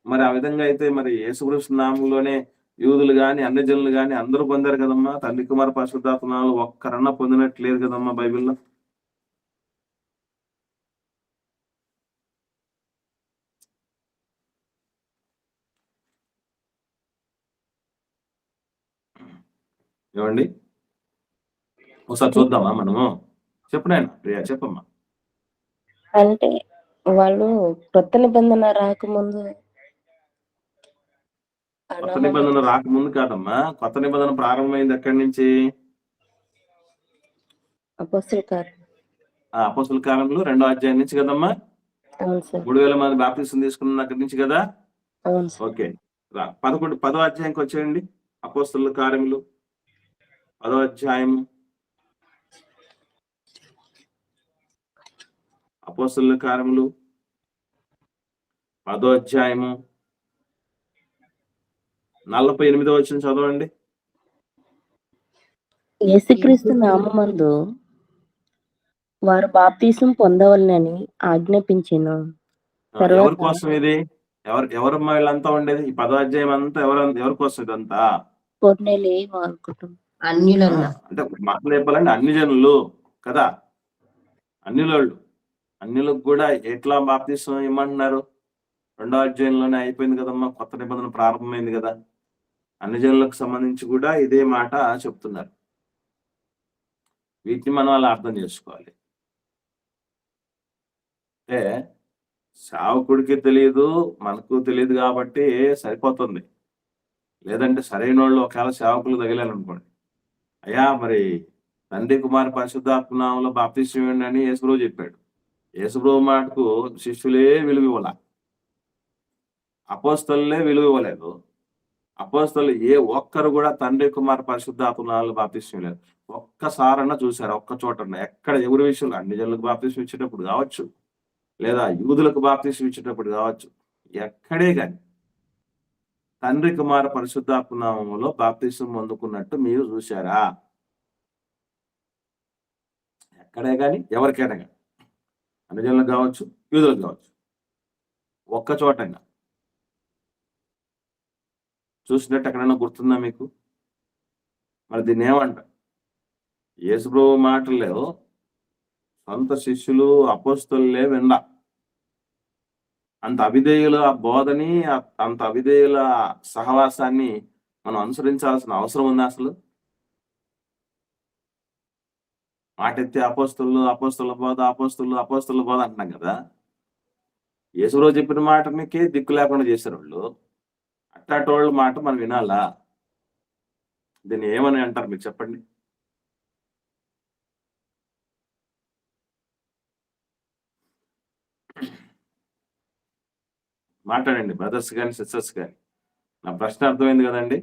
మరి ఆ విధంగా అయితే మరి యేసుక్రీస్తు నామంలోనే యూదులు గాని అన్ని జనులు గాని అందరూ పొందారు కదమ్మా. తండ్రి కుమార పరిశుద్ధాత్మ నామంలో ఒక్కరన్నా పొందినట్టు లేదు కదమ్మా బైబిల్లో. ఏమండి, ఒకసారి చూద్దామా మనము? చెప్పనైనా ప్రియా, చెప్పమ్మా. అంటే వాళ్ళు కొత్త నిబంధన రాకముందు కొత్త నిబంధన రాకముందు కాదమ్మా, కొత్త నిబంధన ప్రారంభమైంది ఎక్కడి నుంచి? అపోస్తలుల కాలంలో 2వ అధ్యాయం నుంచి కదమ్మా. 3000 మంది బాప్తిసం తీసుకున్న అక్కడి నుంచి కదా. ఓకే, 10వ అధ్యాయంకి వచ్చేయండి. అపోస్తలుల కార్యములు 10వ అధ్యాయము. అపోస్తలుల కార్యములు 10వ అధ్యాయము 48వ వచనం చదవండి. యేసుక్రీస్తు నామమందు వారు బాప్తిసం పొందవలనని ఆజ్ఞాపించెను. ఎవరి కోసం ఇది? ఎవరమ్మా వీళ్ళంతా ఉండేది? ఈ 10వ అధ్యాయం అంతా ఎవరి కోసం ఇదంతా? అంటే మాటలు చెప్పాలంటే అన్ని జనులు కదా, అన్యులకు కూడా ఎట్లా బాప్తిసం ఇమ్మంటున్నారు? 2వ అధ్యాయంలోనే అయిపోయింది కదమ్మా, కొత్త నిబంధన ప్రారంభమైంది కదా. అన్ని జనులకు సంబంధించి కూడా ఇదే మాట చెప్తున్నారు. వీటిని మనం అలా అర్థం చేసుకోవాలి. అంటే సేవకుడికి తెలియదు, మనకు తెలియదు కాబట్టి సరిపోతుంది. లేదంటే సరైన వాళ్ళు ఒకవేళ సేవకులు తగిలారనుకోండి, అయ్యా మరి తండ్రి కుమార పరిశుద్ధాత్మ నామంలో బాప్తిసం ఇవ్వండి అని యేసుప్రభు చెప్పాడు. యేసుప్రభు మాటకు శిష్యులే విలువ ఇవ్వాల, అపోస్తలులే విలువ ఇవ్వలేదు. అపోస్తలు ఏ ఒక్కరు కూడా తండ్రి కుమార పరిశుద్ధాత్మ నామంలో బాప్తిసం లేదు. ఒక్కసారన్నా చూశారు, ఒక్క చోటన్నా. ఎక్కడ ఎవరి విషయంలో? అన్ని జనులకు బాప్తిసం ఇచ్చేటప్పుడు కావచ్చు, లేదా యూదులకు బాప్తిసం ఇచ్చేటప్పుడు కావచ్చు, ఎక్కడే కానీ తండ్రి కుమార పరిశుద్ధాత్మ నామములో బాప్తిసం పొందుకున్నట్టు మీరు చూశారా? ఎక్కడే కానీ, ఎవరికైనా కానీ, అన్ని జనులకు కావచ్చు, యూదులకు కావచ్చు, ఒక్క చోటైనా చూసినట్టు ఎక్కడైనా గుర్తుందా మీకు? మరి దీన్ని ఏమంట? యేసుప్రభు మాటల్లో సొంత శిష్యులు అపోస్తలులే వినలా. అంత అవిధేయుల బోధని, అంత అవిధేయుల సహవాసాన్ని మనం అనుసరించాల్సిన అవసరం ఉంది అసలు? మాటెత్తి అపోస్తలుల బోధ అంటున్నాం కదా. యేసుప్రభు చెప్పిన మాటనికే దిక్కు లేకుండా చేశారు వాళ్ళు. అట్టాటోళ్ళ మాట మనం వినాలా? దీన్ని ఏమని అంటారు మీరు చెప్పండి? మాట్లాడండి బ్రదర్స్ కానీ సిస్టర్స్ కానీ. నా ప్రశ్న అర్థమైంది కదండి.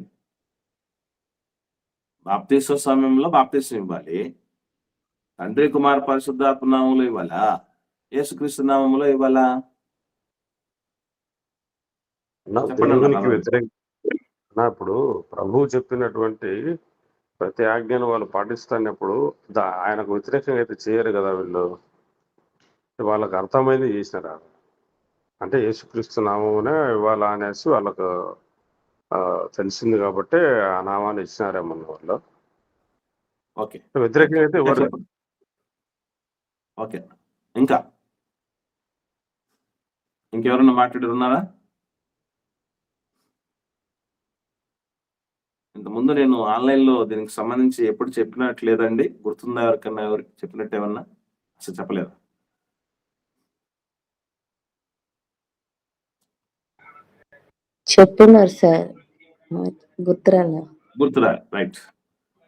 బాప్తిస్మ సమయంలో బాప్తిస్మ ఇవ్వాలి, తండ్రి కుమార పరిశుద్ధాత్మ నామంలో ఇవ్వాలా, యేసుక్రీస్తు నామంలో ఇవ్వాలా? చెప్పండి దేవునికి అన్న. వ్యతిరేక ఇప్పుడు ప్రభువు చెప్పినటువంటి ప్రతి ఆజ్ఞను వాళ్ళు పాటిస్తున్నప్పుడు ఆయనకు వ్యతిరేకంగా అయితే చేయరు కదా వీళ్ళు. వాళ్ళకి అర్థమైంది చేసినారు. అంటే యేసుక్రీస్తు నామమునే ఇవ్వాలా అనేసి వాళ్ళకు తెలిసింది కాబట్టి ఆ నామాన్ని ఇచ్చినారేమన్న వాళ్ళు. ఓకే, వ్యతిరేకంగా అయితే ఎవరు. ఓకే, ఇంకెవరన్నా మాట్లాడారు ఉన్నారా? ఇంతకుముందు నేను ఆన్లైన్లో దీనికి సంబంధించి ఎప్పుడు చెప్పినట్లేదండి. గుర్తుందా ఎవరికన్నా? ఎవరికి చెప్పినట్టు ఏమన్నా? అసలు చెప్పలేదు. చెప్తున్నారు సార్, గుర్తురా. రైట్.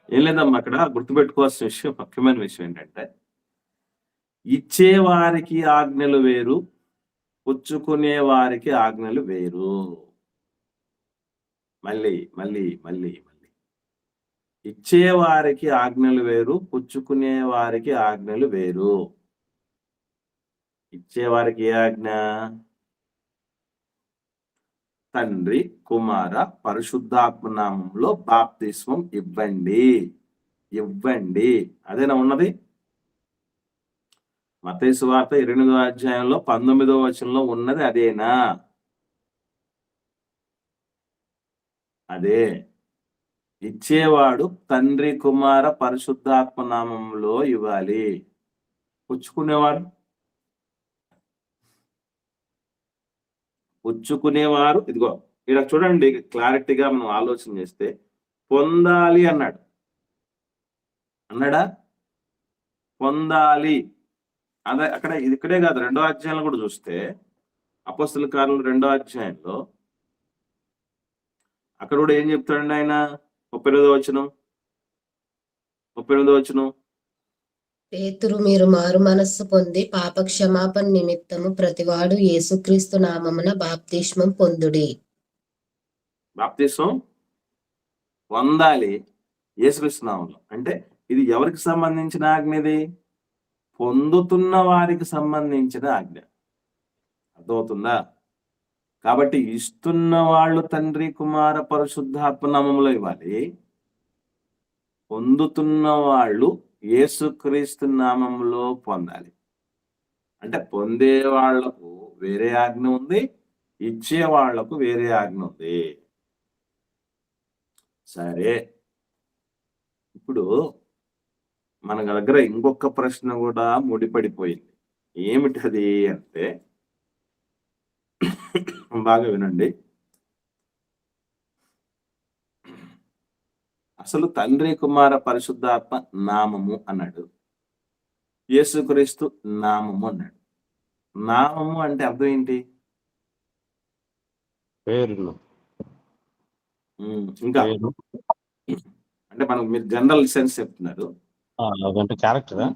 ఏం లేదమ్మా, అక్కడ గుర్తుపెట్టుకోవాల్సిన విషయం, ముఖ్యమైన విషయం ఏంటంటే, ఇచ్చే వారికి ఆజ్ఞలు వేరు, పుచ్చుకునే వారికి ఆజ్ఞలు వేరు. మళ్ళీ మళ్ళీ మళ్ళీ మళ్ళీ ఇచ్చేవారికి ఆజ్ఞలు వేరు, పుచ్చుకునే వారికి ఆజ్ఞలు వేరు. ఇచ్చేవారికి ఏ ఆజ్ఞ? తండ్రి కుమార పరిశుద్ధాత్మ నామంలో బాప్తిస్మం ఇవ్వండి, ఇవ్వండి. అదేనా ఉన్నది? మత్తయి సువార్త 28వ అధ్యాయంలో 19వ వచనంలో ఉన్నది అదేనా? అదే. ఇచ్చేవాడు తండ్రి కుమార పరిశుద్ధాత్మ నామంలో ఇవ్వాలి. పుచ్చుకునేవాడు ఇదిగో ఇక్కడ చూడండి, క్లారిటీగా మనం ఆలోచన చేస్తే పొందాలి అన్నాడా? పొందాలి. అదే అక్కడ ఇక్కడే కాదు, 2వ అధ్యాయంలో కూడా చూస్తే అపోస్తలుల కార్యాలు 2వ అధ్యాయంలో అక్కడ కూడా ఏం చెప్తాడండి ఆయన? 38వ వచనం. పేతురు, మీరు మారు మనస్సు పొంది పాప క్షమాపణ నిమిత్తము ప్రతివాడు యేసుక్రీస్తు నామమున బాప్తిస్మం పొందుడి. బాప్తిస్మం పొందాలి యేసుక్రీస్తు నామములో. అంటే ఇది ఎవరికి సంబంధించిన ఆజ్ఞ? ఇది పొందుతున్న వారికి సంబంధించిన ఆజ్ఞ. అర్థమవుతుందా? కాబట్టి ఇస్తున్న వాళ్ళు తండ్రి కుమార పరిశుద్ధాత్మ నామములో ఇవ్వాలి, పొందుతున్న వాళ్ళు యేసుక్రీస్తు నామములో పొందాలి. అంటే పొందే వాళ్లకు వేరే ఆజ్ఞ ఉంది, ఇచ్చే వాళ్లకు వేరే ఆజ్ఞ ఉంది. సరే, ఇప్పుడు మన దగ్గర ఇంకొక ప్రశ్న కూడా ముడిపడిపోయింది. ఏమిటది అంటే, బాగా వినండి. అసలు తండ్రి కుమార పరిశుద్ధాత్మ నామము అన్నాడు, యేసుక్రీస్తు నామము అన్నాడు. నామము అంటే అర్థం ఏంటి? పేరు. ఇంకా అంటే మీరు జనరల్ సెన్స్ చెప్తున్నారు. అదంటే క్యారెక్టరా?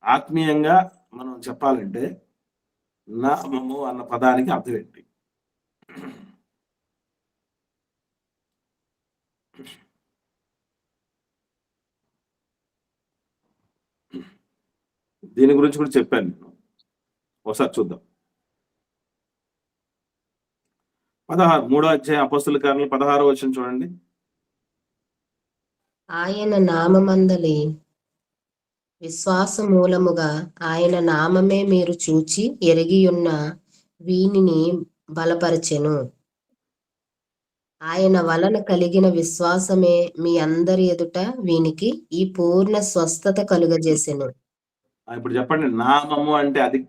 ఆత్మీయంగా మనం చెప్పాలంటే నామము అన్న పదానికి అర్థం ఏంటి? దీని గురించి కూడా చెప్పాను నేను. ఒకసారి చూద్దాం. 3వ అధ్యాయం అపోస్తలుల కార్యాలు 16వ వచనం చూడండి. ఆయన నామమందలి విశ్వాస మూలముగా ఆయన నామమే మీరు చూచి ఎరిగియున్న వీనిని బలపరచెను. ఆయన వలన కలిగిన విశ్వాసమే మీ అందరి ఎదుట వీనికి ఈ పూర్ణ స్వస్థత కలుగజేసెను. ఇప్పుడు చెప్పండి, నామము అంటే అది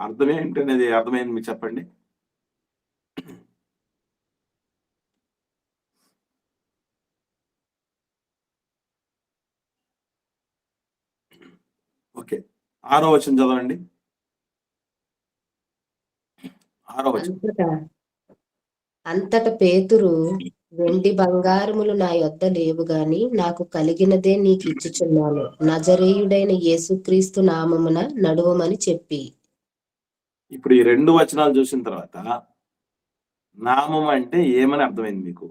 అర్థం ఏంటనేది అర్థమైంది మీకు చెప్పండి. ఓకే, 6వ వచనం చదవండి. 6వ వచనం. అంతట పేతురు, వెండి బంగారములు నా యొద్ద లేవు గాని నాకు కలిగినదే నీకు ఇచ్చుచున్నాను, నజరేయుడైన యేసుక్రీస్తు నామమున నడువమని చెప్పి. ఇప్పుడు ఈ 2 వచనాలు చూసిన తర్వాత నామం అంటే ఏమని అర్థమైంది మీకు?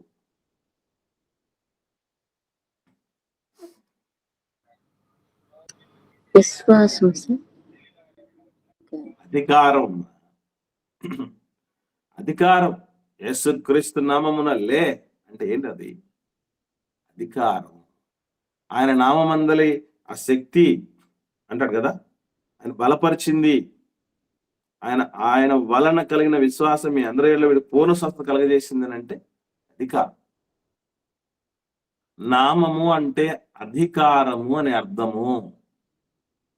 విశ్వాసం సార్. అధికారం. అధికారం. యేసుక్రీస్తు నామమున లే అంటే ఏంటి? అది అధికారం. ఆయన నామమందలి ఆ శక్తి అంటాడు కదా, ఆయన బలపరిచింది. ఆయన వలన కలిగిన విశ్వాసం మీ అందరిలో వీడు పూర్ణ స్వస్థత కలగజేసింది అని అంటే అధికారం. నామము అంటే అధికారము అనే అర్థము.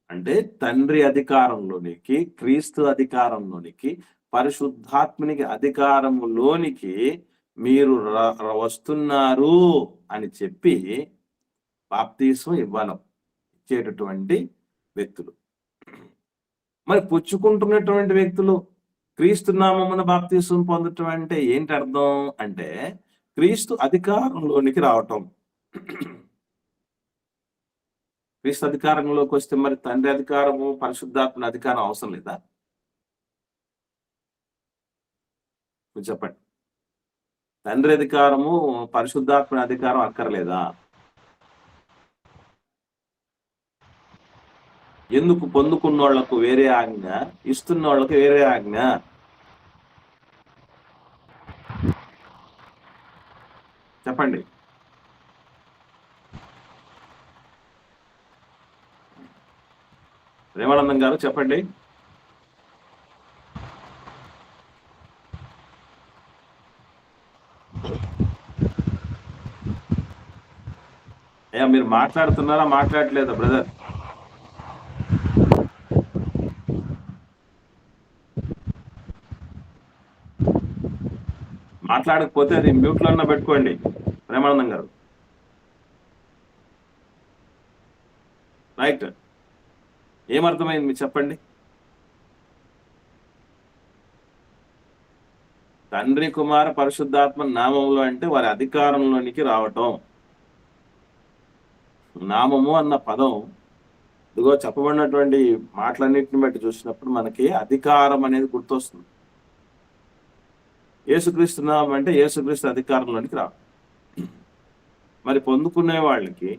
అంటే తండ్రి అధికారంలోనికి, క్రీస్తు అధికారంలోనికి, పరిశుద్ధాత్మనికి అధికారములోనికి మీరు వస్తున్నారు అని చెప్పి బాప్తీసం ఇచ్చేటటువంటి వ్యక్తులు. మరి పుచ్చుకుంటున్నటువంటి వ్యక్తులు క్రీస్తు నామమున బాప్తీసం పొందటం అంటే ఏంటి అర్థం? అంటే క్రీస్తు అధికారంలోనికి రావటం. క్రీస్తు అధికారంలోకి వస్తే మరి తండ్రి అధికారము, పరిశుద్ధాత్మ అధికారం అవసరం లేదా? చెప్పండి. తండ్రి అధికారము, పరిశుద్ధాత్మ అధికారం అక్కర్లేదా? ఎందుకు? పొందుకున్న వాళ్లకు వేరే ఆజ్ఞ, ఇస్తున్న వాళ్ళకు వేరే ఆజ్ఞ. చెప్పండి. రేవానందం గారు చెప్పండి. అయ్యా మీరు మాట్లాడుతున్నారా, మాట్లాడలేదా బ్రదర్? మాట్లాడకపోతే అది మ్యూట్లో అన్నా పెట్టుకోండి ప్రేమానందం గారు. రైట్, ఏమర్థమైంది మీరు చెప్పండి. తండ్రి, కుమార, పరిశుద్ధాత్మ నామములో అంటే వారి అధికారంలోనికి రావటం. నామము అన్న పదం ఇదిగో చెప్పబడినటువంటి మాటలన్నింటిని బట్టి చూసినప్పుడు మనకి అధికారం అనేది గుర్తొస్తుంది. యేసుక్రీస్తు నామం అంటే యేసుక్రీస్తు అధికారంలోనికి రావడం. మరి పొందుకునే వాళ్ళకి,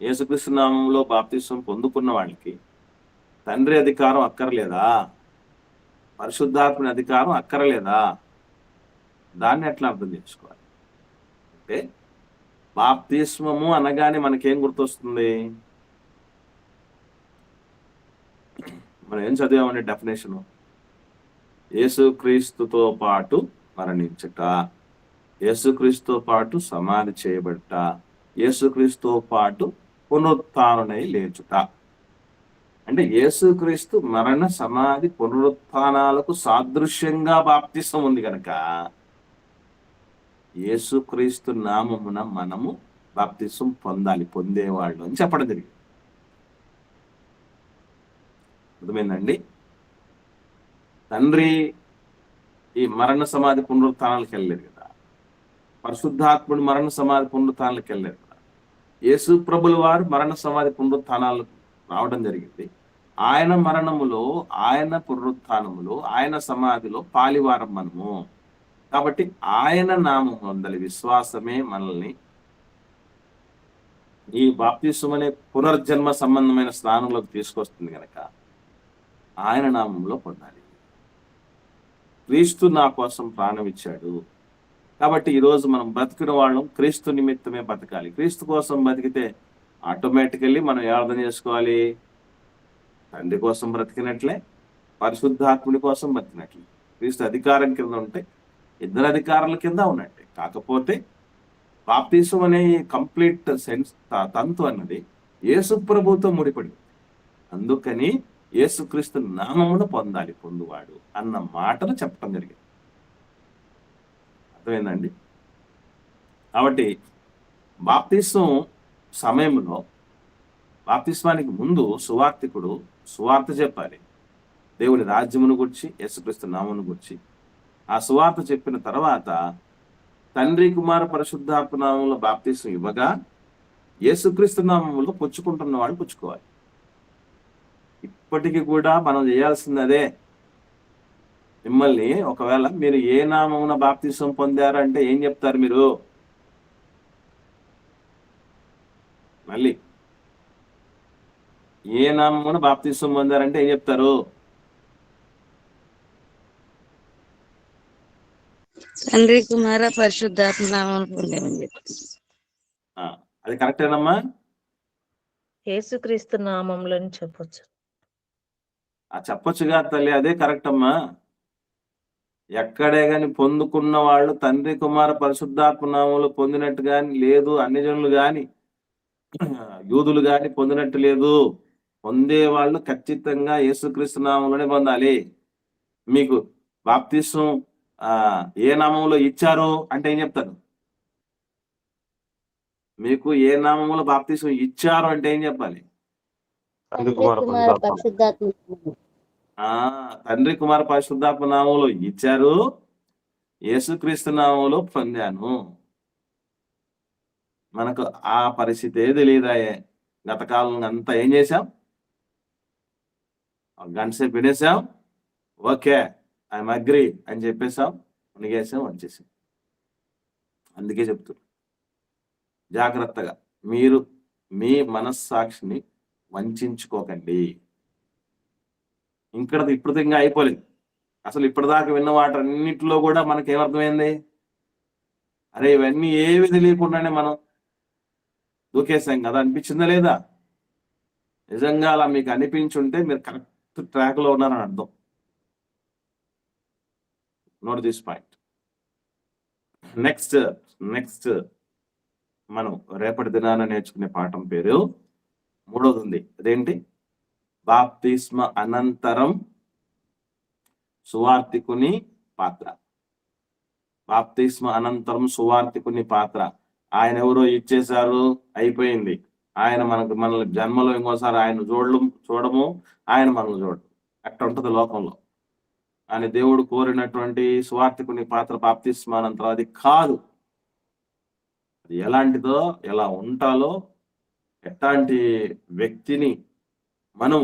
యేసుక్రీస్తు నామంలో బాప్తిసం పొందుకున్న వాళ్ళకి తండ్రి అధికారం అక్కర్లేదా? పరిశుద్ధాత్మ అధికారం అక్కర్లేదా? దాన్ని ఎట్లా అర్థం చేసుకోవాలి అంటే, బాప్తిస్మము అనగానే మనకేం గుర్తొస్తుంది? మనం ఏం చదివామంటే డెఫినేషను, యేసుక్రీస్తుతో పాటు మరణించుట, యేసుక్రీస్తుతో పాటు సమాధి చేయబడుట, యేసుక్రీస్తుతో పాటు పునరుత్థానుడై లేచుట. అంటే యేసుక్రీస్తు మరణ, సమాధి, పునరుత్థానాలకు సాదృశ్యంగా బాప్తిసం ఉంది కనుక యేసుక్రీస్తు నామమున మనము బాప్తిసం పొందాలి, పొందేవాళ్ళు అని చెప్పడం జరిగింది. అర్థమైందండి? తండ్రి ఈ మరణ, సమాధి, పునరుత్థానాలకు వెళ్ళలేదు కదా, పరిశుద్ధాత్ముడు మరణ, సమాధి, పునరుత్థానాలకు వెళ్ళలేదు కదా. యేసు ప్రభుల వారు మరణ సమాధి పునరుత్థానాలు రావడం జరిగింది. ఆయన మరణములో, ఆయన పునరుత్థానములో, ఆయన సమాధిలో పాలివారం మనము. కాబట్టి ఆయన నామం అందలి విశ్వాసమే మనల్ని ఈ బాప్తిస్మం అనే పునర్జన్మ సంబంధమైన స్థానంలోకి తీసుకొస్తుంది కనుక ఆయన నామంలో పొందాలి. క్రీస్తు నా కోసం ప్రాణం ఇచ్చాడు కాబట్టి ఈరోజు మనం బతికిన వాళ్ళం క్రీస్తు నిమిత్తమే బతకాలి. క్రీస్తు కోసం బతికితే ఆటోమేటికల్లీ మనం ఏ అర్థం చేసుకోవాలి? తండ్రి కోసం బ్రతికినట్లే, పరిశుద్ధాత్ముడి కోసం బతికినట్లే. క్రీస్తు అధికారం కింద ఉంటే ఇద్దరు అధికారుల కింద ఉన్నట్టే. కాకపోతే బాప్తిసం అనే కంప్లీట్ సెన్స్ తంతు అన్నది యేసు ప్రభుతో ముడిపడి, అందుకని యేసుక్రీస్తు నామమును పొందాలి పొందువాడు అన్న మాటను చెప్పడం జరిగింది. అర్థమైందండి? కాబట్టి బాప్తిసం సమయంలో, బాప్తిస్మానికి ముందు సువార్తికుడు సువార్త చెప్పాలి. దేవుని రాజ్యమును గురించి, యేసుక్రీస్తు నామమును గురించి. ఆ సువార్త చెప్పిన తర్వాత తండ్రి కుమార పరిశుద్ధాత్మ నామంలో బాప్తిసం ఇవ్వగా యేసుక్రీస్తు నామంలో పుచ్చుకుంటున్న వాడు పుచ్చుకోవాలి. ఇప్పటికీ కూడా మనం చేయాల్సింది అదే. మిమ్మల్ని ఒకవేళ మీరు ఏ నామమున బాప్తిసం పొందారు అంటే ఏం చెప్తారు మీరు? మళ్ళీ ఏ నామమున బాప్తిసం పొందారంటే ఏం చెప్తారు? తండ్రి కుమార పరిశుద్ధాత్మ నామమున పొందామని చెప్పి. అది కరెక్టేనమ్మా? యేసుక్రీస్తు నామంలో చెప్పొచ్చు. చెప్పొచ్చుగా తల్లి, అదే కరెక్ట్ అమ్మా. ఎక్కడే గాని పొందుకున్న వాళ్ళు తండ్రి కుమార పరిశుద్ధాత్మ నామంలో పొందినట్టు గాని లేదు, అన్ని జనులు గాని యూదులు గాని పొందినట్టు లేదు. పొందే వాళ్ళు ఖచ్చితంగా యేసుక్రీస్తు నామంలోనే పొందాలి. మీకు బాప్తిసం ఏ నామంలో ఇచ్చారు అంటే ఏం చెప్తారు? మీకు ఏ నామంలో బాప్తిసం ఇచ్చారు అంటే ఏం చెప్పాలి? తండ్రి కుమార పరిశుద్ధాత్మ తండ్రి కుమార పరిశుద్ధాత్మ నామంలో ఇచ్చారు, యేసుక్రీస్తు నామంలో పొందాను. మనకు ఆ పరిస్థితే తెలియదాయే. గత కాలం అంతా ఏం చేశాం? గంట సేపు వినేసాం, ఓకే ఐఎమ్ అగ్రీ అని చెప్పేసాం, మునిగేసాం, వచ్చేసాం. అందుకే చెప్తున్నా, జాగ్రత్తగా మీరు మీ మనస్సాక్షిని వంచుకోకండి. ఇప్పుడు ఇంకా అయిపోలేదు. అసలు ఇప్పటిదాకా విన్న వాటన్నిటిలో కూడా మనకేమర్థమైంది? అరే ఇవన్నీ ఏవి తెలియకుండానే మనం దూకేసాం కదా, అనిపించిందా లేదా? నిజంగా అలా మీకు అనిపించుంటే మీరు కరెక్ట్ ట్రాక్ లో ఉన్నారని అర్థం. Note this point. నెక్స్ట్ మనం రేపటి దినాన నేర్చుకునే పాఠం పేరు మూడోది ఉంది. అదేంటి? బాప్తిస్మ అనంతరం సువార్తికుని పాత్ర. బాప్తిస్మ అనంతరం సువార్తికుని పాత్ర. ఆయన ఎవరో ఇచ్చేశారు, అయిపోయింది. ఆయన మనల్ని జన్మలో ఇంకోసారి ఆయన చూడము, ఆయన మనల్ని చూడము. అట్లా ఉంటుంది లోకంలో. ఆయన దేవుడు కోరినటువంటి సువార్తికుని పాత్ర బాప్తిస్మ అనంతరం అది కాదు. అది ఎలాంటిదో, ఎలా ఉంటాలో, ఎట్లాంటి వ్యక్తిని మనం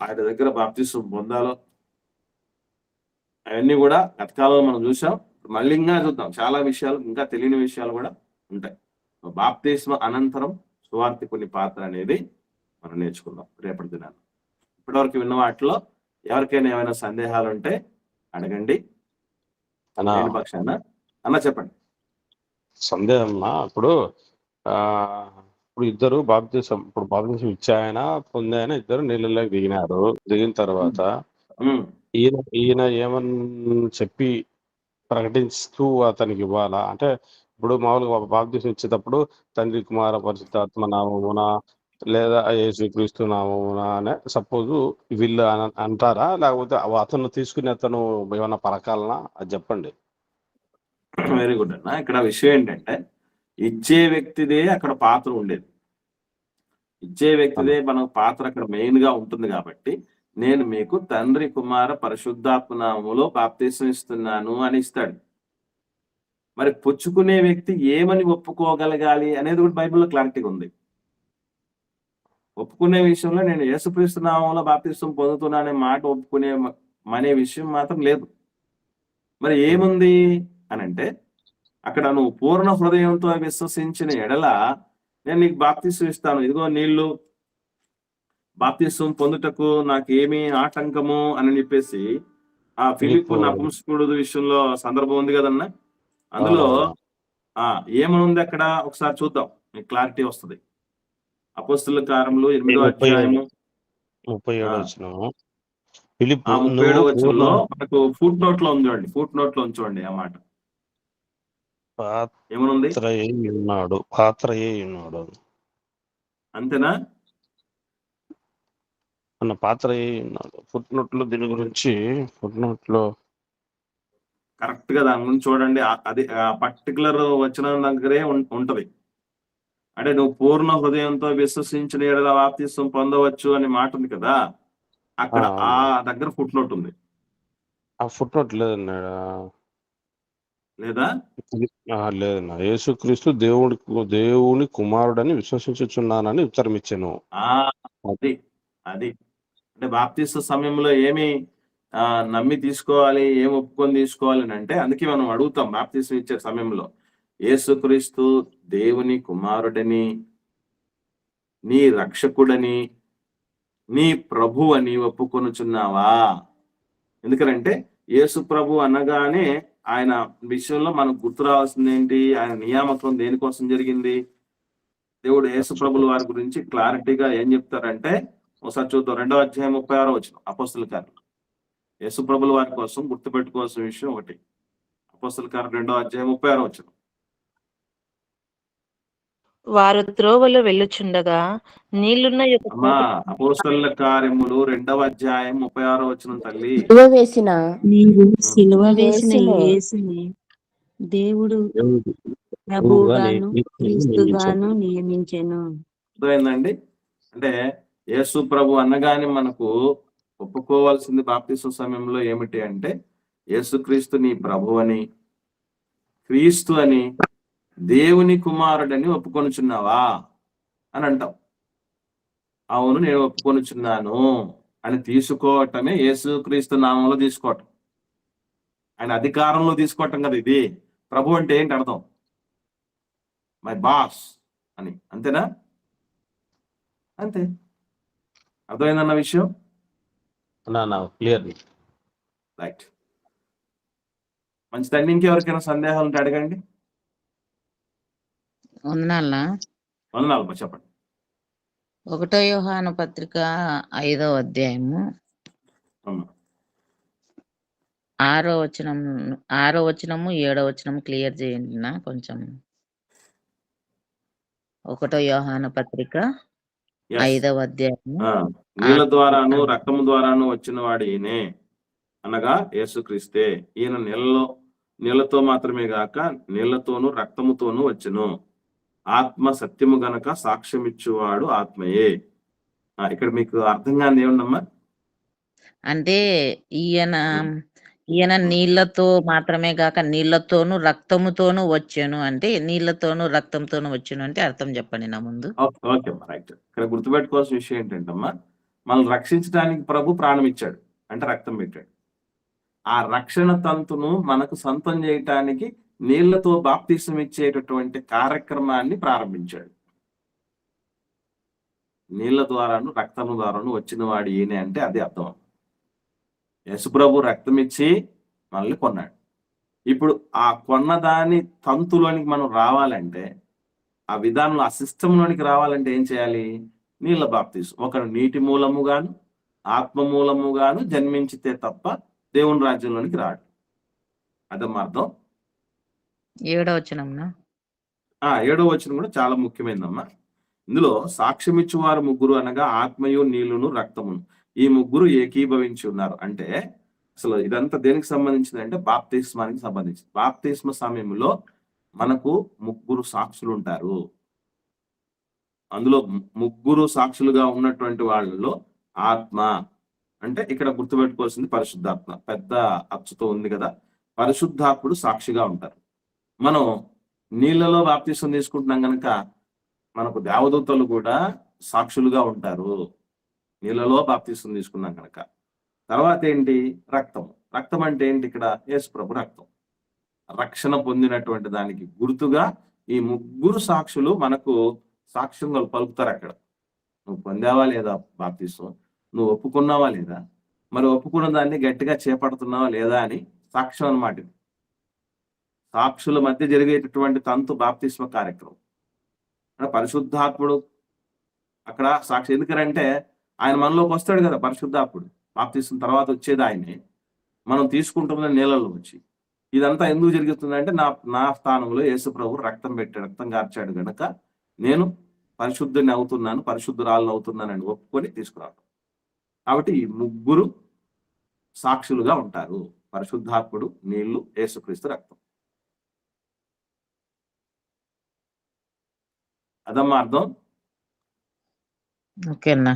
ఆయన దగ్గర బాప్తిస్మం పొందాలో అవన్నీ కూడా గతకాలంలో మనం చూసాం. మళ్ళీ ఇంకా చూద్దాం. చాలా విషయాలు, ఇంకా తెలియని విషయాలు కూడా ఉంటాయి. బాప్తిస్మ అనంతరం సువార్తికుని పాత్ర అనేది మనం నేర్చుకుందాం రేపటి దినాన్ని. ఇప్పటివరకు విన్న వాటిలో ఎవరికైనా ఏమైనా సందేహాలు ఉంటే అడగండి. పక్షాన అన్న చెప్పండి. సందేహం ఇప్పుడు ఇద్దరు బాప్తిసం ఇచ్చాయన పొందాయన ఇద్దరు నీళ్ళలోకి దిగినారు. దిగిన తర్వాత ఈయన ఏమని చెప్పి ప్రకటిస్తూ అతనికి ఇవ్వాలా? అంటే ఇప్పుడు మామూలుగా బాప్తిసం ఇచ్చేటప్పుడు తండ్రి కుమార పరిశుద్ధాత్మ నామమున లేదా యేసుక్రీస్తు నామమున అనే సపోజ్ వీళ్ళు అంటారా? లేకపోతే అతను తీసుకుని అతను ఏమన్నా పలకాలనా? అది చెప్పండి. వెరీ గుడ్ అన్న. ఇక్కడ విషయం ఏంటంటే ఇచ్చే వ్యక్తిదే అక్కడ పాత్ర ఉండేది. ఇచ్చే వ్యక్తిదే మనకు పాత్ర అక్కడ మెయిన్ గా ఉంటుంది. కాబట్టి నేను మీకు తండ్రి కుమార పరిశుద్ధాత్మ నామములో బాప్తిసం ఇస్తున్నాను అని ఇస్తాడు. మరి పుచ్చుకునే వ్యక్తి ఏమని ఒప్పుకోగలగాలి అనేది కూడా బైబిల్లో క్లారిటీగా ఉంది. ఒప్పుకునే విషయంలో నేను యేసుక్రీస్తు నామములో బాప్తిస్మం పొందుతున్నా అనే మాట ఒప్పుకునే అనే విషయం మాత్రం లేదు. మరి ఏముంది అని అంటే, అక్కడ నువ్వు పూర్ణ హృదయంతో విశ్వసించిన ఎడల నేను నీకు బాప్తిస్మం ఇస్తాను, ఇదిగో నీళ్లు బాప్తిస్మం పొందుటకు నాకేమీ ఆటంకము అని చెప్పేసి ఆ ఫిలిప్పు నపుంసకుడు విషయంలో సందర్భం ఉంది కదన్నా, అందులో ఏమనుంది అక్కడ ఒకసారి చూద్దాం, మీకు క్లారిటీ వస్తుంది. అపోస్తలుల కార్యములు 8వ అధ్యాయము 37వ వచనము. 37వ వచనంలో మనకు ఫుట్ నోట్ లో ఉంది చూడండి, ఫుట్ నోట్ లో ఉంచండి ఆ మాట ఏమనుంది. పాత్రయే ఉన్నాడు అంతేనా అన్న, పాత్రయే ఉన్నాడు. ఫుట్ నోట్ లో దీని గురించి కరెక్ట్ గా దాని గురించి చూడండి. అది పర్టికులర్ వచనం దగ్గరే ఉంటది. అంటే నువ్వు పూర్ణ హృదయంతో విశ్వసించిన ఎడల బాప్తిస్మం పొందవచ్చు అనే మాట ఉంది కదా, అక్కడ ఆ దగ్గర ఫుట్ నోట్ ఉంది. ఆ ఫుట్ నోట్ లేదన్నాడా? లేదా లేదన్నా. యేసుక్రీస్తు దేవుని కుమారుడని విశ్వసించుచున్నానని ఉత్తరం ఇచ్చాను. అది అంటే బాప్తిస్మ సమయంలో ఏమి నమ్మి తీసుకోవాలి, ఏమి ఒప్పుకొని తీసుకోవాలి అని అంటే, అందుకే మనం అడుగుతాం బాప్తిస్మ ఇచ్చే సమయంలో, యేసుక్రీస్తు దేవుని కుమారుడని, నీ రక్షకుడని, నీ ప్రభు అని ఒప్పుకొనుచున్నావా? ఎందుకంటే యేసు ప్రభు అనగానే ఆయన విషయంలో మనకు గుర్తు రావాల్సింది ఏంటి? ఆయన నియామకం దేనికోసం జరిగింది? దేవుడు యేసు ప్రభుల వారి గురించి క్లారిటీగా ఏం చెప్తారంటే, ఒకసారి చూద్దాం. 2వ అధ్యాయం 36వ వచనం అపోస్తలుల కార్యం. యేసు ప్రభుల వారి కోసం గుర్తుపెట్టుకోవాల్సిన విషయం ఒకటి, అపోస్తలుల కార్యం 2వ అధ్యాయం 36వ వచనం. వారు త్రోవలో వెళ్ళుచుండగా నీళ్లున్న అపోస్తలుల కార్యములు 2వ అధ్యాయం 36వ వచనం. తల్లి, సిలువ వేసిన యేసుని దేవుడు ప్రభువుగాను క్రీస్తుగాను నియమించెను. అర్థమైందండి? అంటే యేసు ప్రభు అనగానే మనకు ఒప్పుకోవాల్సింది బాప్తిస్మ సమయంలో ఏమిటి అంటే, యేసుక్రీస్తు నీ ప్రభు అని, క్రీస్తు అని, దేవుని కుమారుడని ఒప్పుకొనుచున్నావా అని అంటాం. అవును నేను ఒప్పుకొనుచున్నాను అని తీసుకోవటమే యేసుక్రీస్తు నామంలో తీసుకోవటం, ఆయన అధికారంలో తీసుకోవటం కదా. ఇది ప్రభు అంటే ఏంటి అర్థం? మై బాస్ అని, అంతేనా? అంతే. అర్థమైందన్న విషయం? క్లియర్. రైట్, మంచిదండి. ఇంకెవరికైనా సందేహాలు ఉంటే అడగండి. వందనాలు చెప్పండి. 1వ యోహాను పత్రిక 5వ అధ్యాయము 6వ వచనము 7వ వచనము క్లియర్ చేయండి నా కొంచెం. 1వ యోహాను పత్రిక 5వ అధ్యాయము. నీళ్ళ ద్వారాను రక్తము ద్వారాను వచ్చిన వాడు ఈయనే, అనగా యేసుక్రీస్తే. ఈయన నీళ్లతో మాత్రమే గాక నీళ్లతోనూ రక్తముతోనూ వచ్చును. ఆత్మ సత్యము గనక సాక్ష్యం ఇచ్చేవాడు ఆత్మయే. ఇక్కడ మీకు అర్థం కాని ఏముందమ్మా? అంటే ఈయన నీళ్లతో మాత్రమే కాక నీళ్లతోనూ రక్తముతోనూ వచ్చాను అంటే, నీళ్లతోనూ రక్తంతోనూ వచ్చాను అంటే అర్థం చెప్పండి నా ముందు. Okay right. ఇక్కడ గుర్తుపెట్టుకోవాల్సిన విషయం ఏంటంటమ్మా, మనల్ని రక్షించడానికి ప్రభు ప్రాణం ఇచ్చాడు, అంటే రక్తం పెట్టాడు. ఆ రక్షణ తంతును మనకు సొంతం చేయటానికి నీళ్లతో బాప్తిస్మం ఇచ్చేటటువంటి కార్యక్రమాన్ని ప్రారంభించాడు. నీళ్ల ద్వారాను రక్తము ద్వారాను వచ్చిన వాడు ఈయనే అంటే అది అర్థం. యేసుప్రభు రక్తం ఇచ్చి మనల్ని కొన్నాడు. ఇప్పుడు ఆ కొన్నదాని తంతులోనికి మనం రావాలంటే, ఆ విధానంలో ఆ సిస్టంలోనికి రావాలంటే ఏం చేయాలి? నీళ్ళ బాప్తిస్మం. ఒకరు నీటి మూలముగాను ఆత్మ మూలముగాను జన్మించితే తప్ప దేవుని రాజ్యంలోనికి రాడు. అదమ్మా అర్థం. 7వ వచనం 7వ వచనం కూడా చాలా ముఖ్యమైనదమ్మా. ఇందులో సాక్ష్యం ఇచ్చేవారు ముగ్గురు, అనగా ఆత్మయు నీళ్లును రక్తమును. ఈ ముగ్గురు ఏకీభవించి ఉన్నారు. అంటే అసలు ఇదంతా దేనికి సంబంధించింది అంటే బాప్తిస్మానికి సంబంధించింది. బాప్తిస్మ సమయంలో మనకు ముగ్గురు సాక్షులు ఉంటారు. అందులో ముగ్గురు సాక్షులుగా ఉన్నటువంటి వాళ్ళలో ఆత్మ అంటే ఇక్కడ గుర్తుపెట్టుకోవాల్సింది పరిశుద్ధాత్మ. పెద్ద అచ్చుతో ఉంది కదా, పరిశుద్ధాత్ముడు సాక్షిగా ఉంటారు. మనం నీళ్ళలో బాప్తిసం తీసుకుంటున్నాం కనుక మనకు దేవదూతలు కూడా సాక్షులుగా ఉంటారు, నీళ్ళలో బాప్తిసం తీసుకున్నాం కనుక. తర్వాత ఏంటి? రక్తం. రక్తం అంటే ఏంటి? ఇక్కడ యేసు ప్రభు రక్తం, రక్షణ పొందినటువంటి దానికి గుర్తుగా ఈ ముగ్గురు సాక్షులు మనకు సాక్ష్యం పలుకుతారు అక్కడ. నువ్వు పొందావా లేదా బాప్తిసం, నువ్వు ఒప్పుకున్నావా లేదా, మరి ఒప్పుకున్న దాన్ని గట్టిగా చేపడుతున్నావా లేదా అని సాక్ష్యం అన్నమాట. సాక్షుల మధ్య జరిగేటటువంటి తంతు బాప్తిస్మ కార్యక్రమం. పరిశుద్ధాత్ముడు అక్కడ సాక్షి. ఎందుకంటే ఆయన మనలోకి వస్తాడు కదా పరిశుద్ధాత్ముడు. బాప్తిస్మ తర్వాత వచ్చేది ఆయనే, మనం తీసుకుంటున్న నీళ్ళలో వచ్చి. ఇదంతా ఎందుకు జరుగుతుందంటే నా స్థానంలో యేసు ప్రభు రక్తం పెట్టాడు, రక్తం కార్చాడు గనక నేను పరిశుద్ధుని అవుతున్నాను, పరిశుద్ధురాలను అవుతున్నానని ఒప్పుకొని తీసుకురావడం. కాబట్టి ఈ ముగ్గురు సాక్షులుగా ఉంటారు, పరిశుద్ధాత్ముడు, నీళ్లు, యేసుక్రీస్తు రక్తం. అదమ్మా అర్థం. ఓకేనా.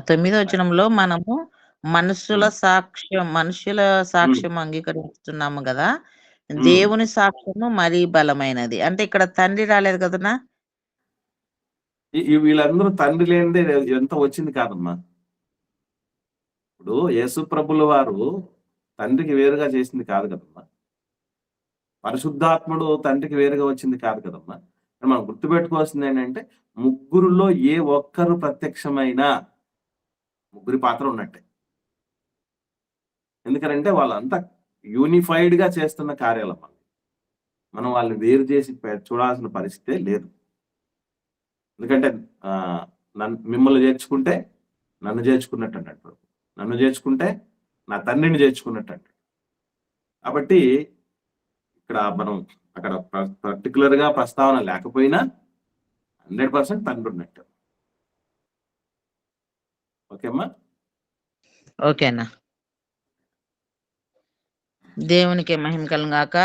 9వ వచనంలో మనము మనుషుల సాక్ష్యం అంగీకరిస్తున్నాము కదా, దేవుని సాక్ష్యము మరీ బలమైనది. అంటే ఇక్కడ తండ్రి రాలేదు కదనా? వీళ్ళందరూ తండ్రి లేనిదే ఎంత వచ్చింది కాదమ్మా. ఇప్పుడు యేసు ప్రభుల వారు తండ్రికి వేరుగా చేసింది కాదు కదమ్మా, పరిశుద్ధాత్ముడు తండ్రికి వేరుగా వచ్చింది కాదు కదమ్మా. మనం గుర్తుపెట్టుకోవాల్సింది ఏంటంటే ముగ్గురులో ఏ ఒక్కరు ప్రత్యక్షమైనా ముగ్గురి పాత్ర ఉన్నట్టే. ఎందుకంటే వాళ్ళంతా యూనిఫైడ్ గా చేస్తున్న కార్యాలమ్మా. మనం వాళ్ళని వేరు చేసి చూడాల్సిన పరిస్థితే లేదు. ఎందుకంటే మిమ్మల్ని చేర్చుకుంటే నన్ను చేర్చుకున్నట్టు అన్నట్టు, నన్ను చేర్చుకుంటే నా తండ్రిని చేర్చుకున్నట్టు అంటాడు. కాబట్టి ఇక్కడ మనం అక్కడ పర్టికులర్ గా ప్రస్తావన లేకపోయినా 100% తండ్రి ఉన్నట్టు. ఓకేమ్మా. ఓకేనా. దేవునికి మహిమ కలుగాక.